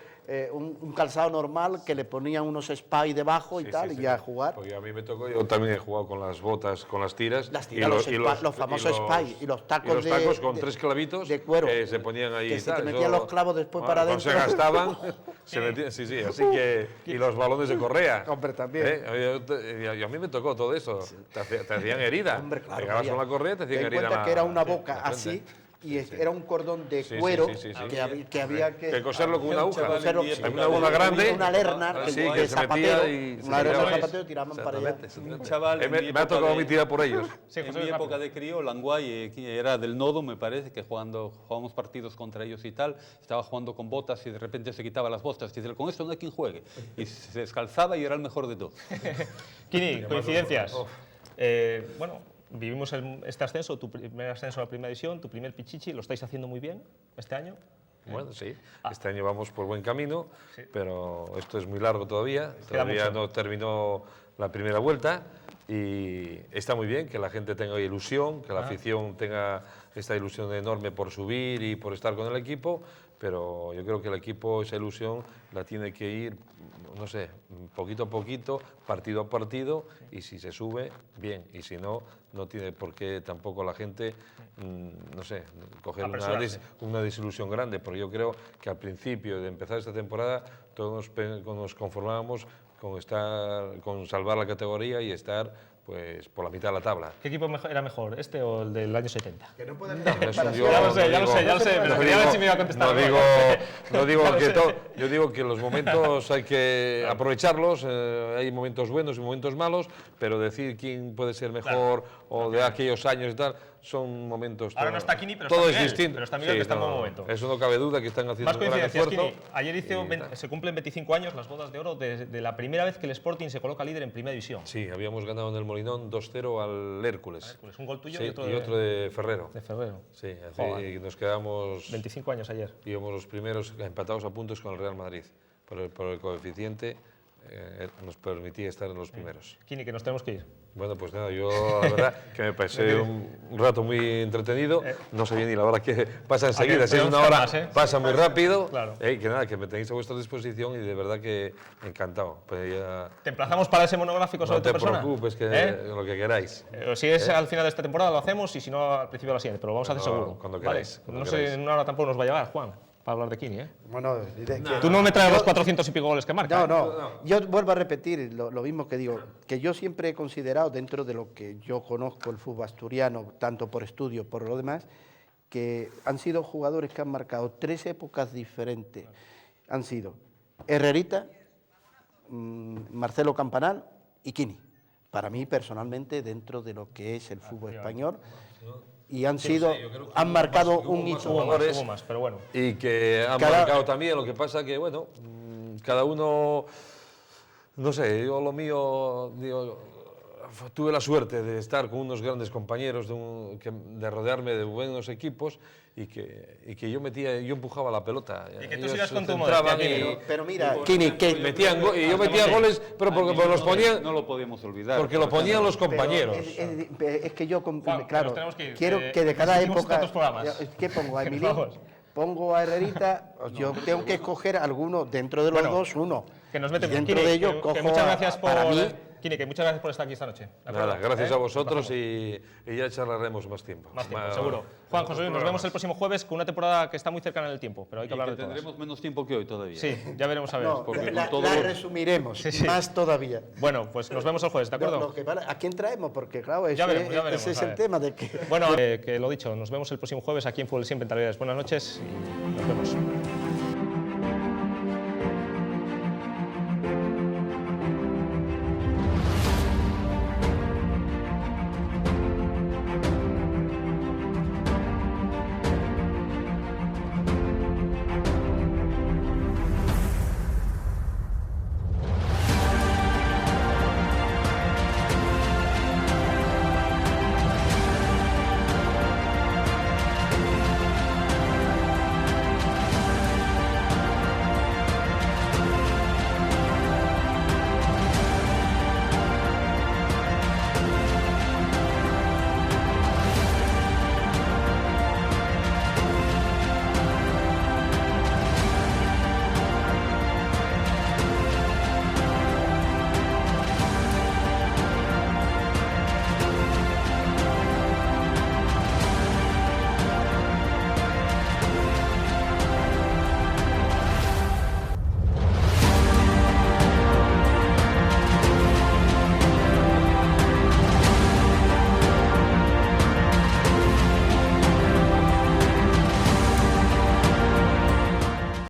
un calzado normal, que le ponían unos spy debajo y Sí, tal, sí, y sí. ya a jugar. Porque a mí me tocó, yo también he jugado con las botas, con las tiras. Las tiras, los famosos spy, y los tacos con de- 3 clavitos de cuero. que se ponían ahí. Que y se te tal. metían los clavos después para cuando adentro. se gastaban, se metían, sí, sí, así que... Y los balones de correa. Hombre, también. Y a mí me tocó todo eso. Te hacían herida. Hombre, claro, Pegabas María. con la correa, te hacían Ten en herida. cuenta que era una boca en la así, frente. y era un cordón de Sí, sí, cuero sí, sí, sí. que había que coserlo con una aguja. coserlo, Hay sí. una aguja grande. Una lerna Sí, que que de se metía zapatero, y se una lerna de tiraba. zapatero, tiraban para allá. Exactamente. Un chaval en mi Me ha época tocado a mí de- tirar por ellos. Sí, en José, mi rápido. época de crío, Languay, que era del Nodo, me parece, que jugábamos partidos contra ellos y tal, estaba jugando con botas y de repente se quitaba las botas. Y dice, con esto no hay quien juegue. Y se descalzaba y era el mejor de todos. Kini, coincidencias. Bueno, vivimos este ascenso, tu primer ascenso a la primera división, tu primer Pichichi, lo estáis haciendo muy bien este año. Bueno, sí, este año vamos por buen camino, pero esto es muy largo todavía. Todavía mucho. no terminó la primera vuelta y está muy bien que la gente tenga ilusión, que la afición tenga esta ilusión enorme por subir y por estar con el equipo, pero yo creo que el equipo esa ilusión la tiene que ir, no sé, poquito a poquito, partido a partido, y si se sube, bien, y si no, no tiene por qué tampoco la gente, no sé, coger Apresurarse. una desilusión grande, porque yo creo que al principio de empezar esta temporada todos nos conformábamos con salvar la categoría y estar pues por la mitad de la tabla. ¿Qué equipo era mejor, este o el del año 70? Que no pueden Eso yo Ya lo sé, no ya lo digo- sé, ya lo sé, pero no quería ver digo- si me iba a contestar. No digo Ya lo que sé. yo digo que los momentos hay que aprovecharlos, hay momentos buenos y momentos malos, pero decir quién puede ser mejor o de aquellos años y tal, son momentos... Ahora no está Kini, pero todo está es Miguel, distinto. pero está Miguel, que está en buen momento. Eso no cabe duda que están haciendo Más un gran coincidencias, esfuerzo. Kini. Ayer se cumplen 25 años las bodas de oro de la primera vez que el Sporting se coloca líder en primera división. Sí, habíamos ganado en el Molinón 2-0 al Hércules. Pues un gol tuyo Sí, y otro de Ferrero. de Ferrero. Sí, Joder. y nos quedamos... 25 años ayer. Íbamos los primeros empatados a puntos con el Real Madrid. Por el coeficiente nos permitía estar en los primeros. Kini, que nos tenemos que ir. Bueno, pues nada, yo la verdad que me pasé un rato muy entretenido. No sabía ni la hora que pasa enseguida. Si es podemos una hora, estar más, pasa muy rápido. Claro. Que nada, que me tenéis a vuestra disposición y de verdad que encantado. Pues ya, Te emplazamos para ese monográfico sobre no te tu persona. preocupes, que lo que queráis. Si es al final de esta temporada lo hacemos y si no al principio de la siguiente, pero lo vamos a hacer Cuando- seguro. cuando Vale. queráis, cuando No sé, queráis. en una hora tampoco nos va a llevar, Juan, para hablar de Kini, ¿eh? Bueno, Tú no me traes los 400 y pico goles que marca. No. Yo vuelvo a repetir lo mismo que digo, que yo siempre he considerado, dentro de lo que yo conozco el fútbol asturiano, tanto por estudio, por lo demás, que han sido jugadores que han marcado 3 épocas diferentes. Han sido Herrerita, Marcelo Campanal y Kini. Para mí, personalmente, dentro de lo que es el fútbol español, y han han marcado un hito. Hubo más, pero bueno. Y que han Cada- marcado también, lo que pasa que, bueno, cada uno, no sé, yo lo mío, digo, tuve la suerte de estar con unos grandes compañeros, de rodearme de buenos equipos y que yo empujaba la pelota. Y que tú Ellos sigas con tu centraban modestia, y Pero mira, Kini, que y yo metía goles, pero porque los ponían, No lo podemos olvidar. porque lo ponían los compañeros. Es que yo, Juan, claro, nos tenemos que ir, quiero que de cada seguimos época... tantos programas. ¿Qué pongo? ¿A Emilín? Vamos. ¿Pongo a Herrerita? Yo tengo que escoger alguno, dentro de los Bueno, dos, uno. Que nos Y metemos. dentro Kini, de ellos que cojo muchas gracias para mí... Kini, que muchas gracias por estar aquí esta noche. ¿De acuerdo? Nada, gracias ¿Eh? a vosotros y ya charlaremos más tiempo. Más tiempo, seguro. Juan, José Luis, nos vemos el próximo jueves con una temporada que está muy cercana en el tiempo, pero hay que Y hablar que de todas. tendremos menos tiempo que hoy todavía. Sí, ya veremos a ver. No, porque la con todo lo- resumiremos, más todavía. Bueno, pues nos vemos el jueves, ¿de acuerdo? ¿A quién traemos? Porque claro, Ya veremos, ese es a el ver. tema de que... Bueno, que lo dicho, nos vemos el próximo jueves aquí en Fútbol Siempre en Talleres. Buenas noches y nos vemos.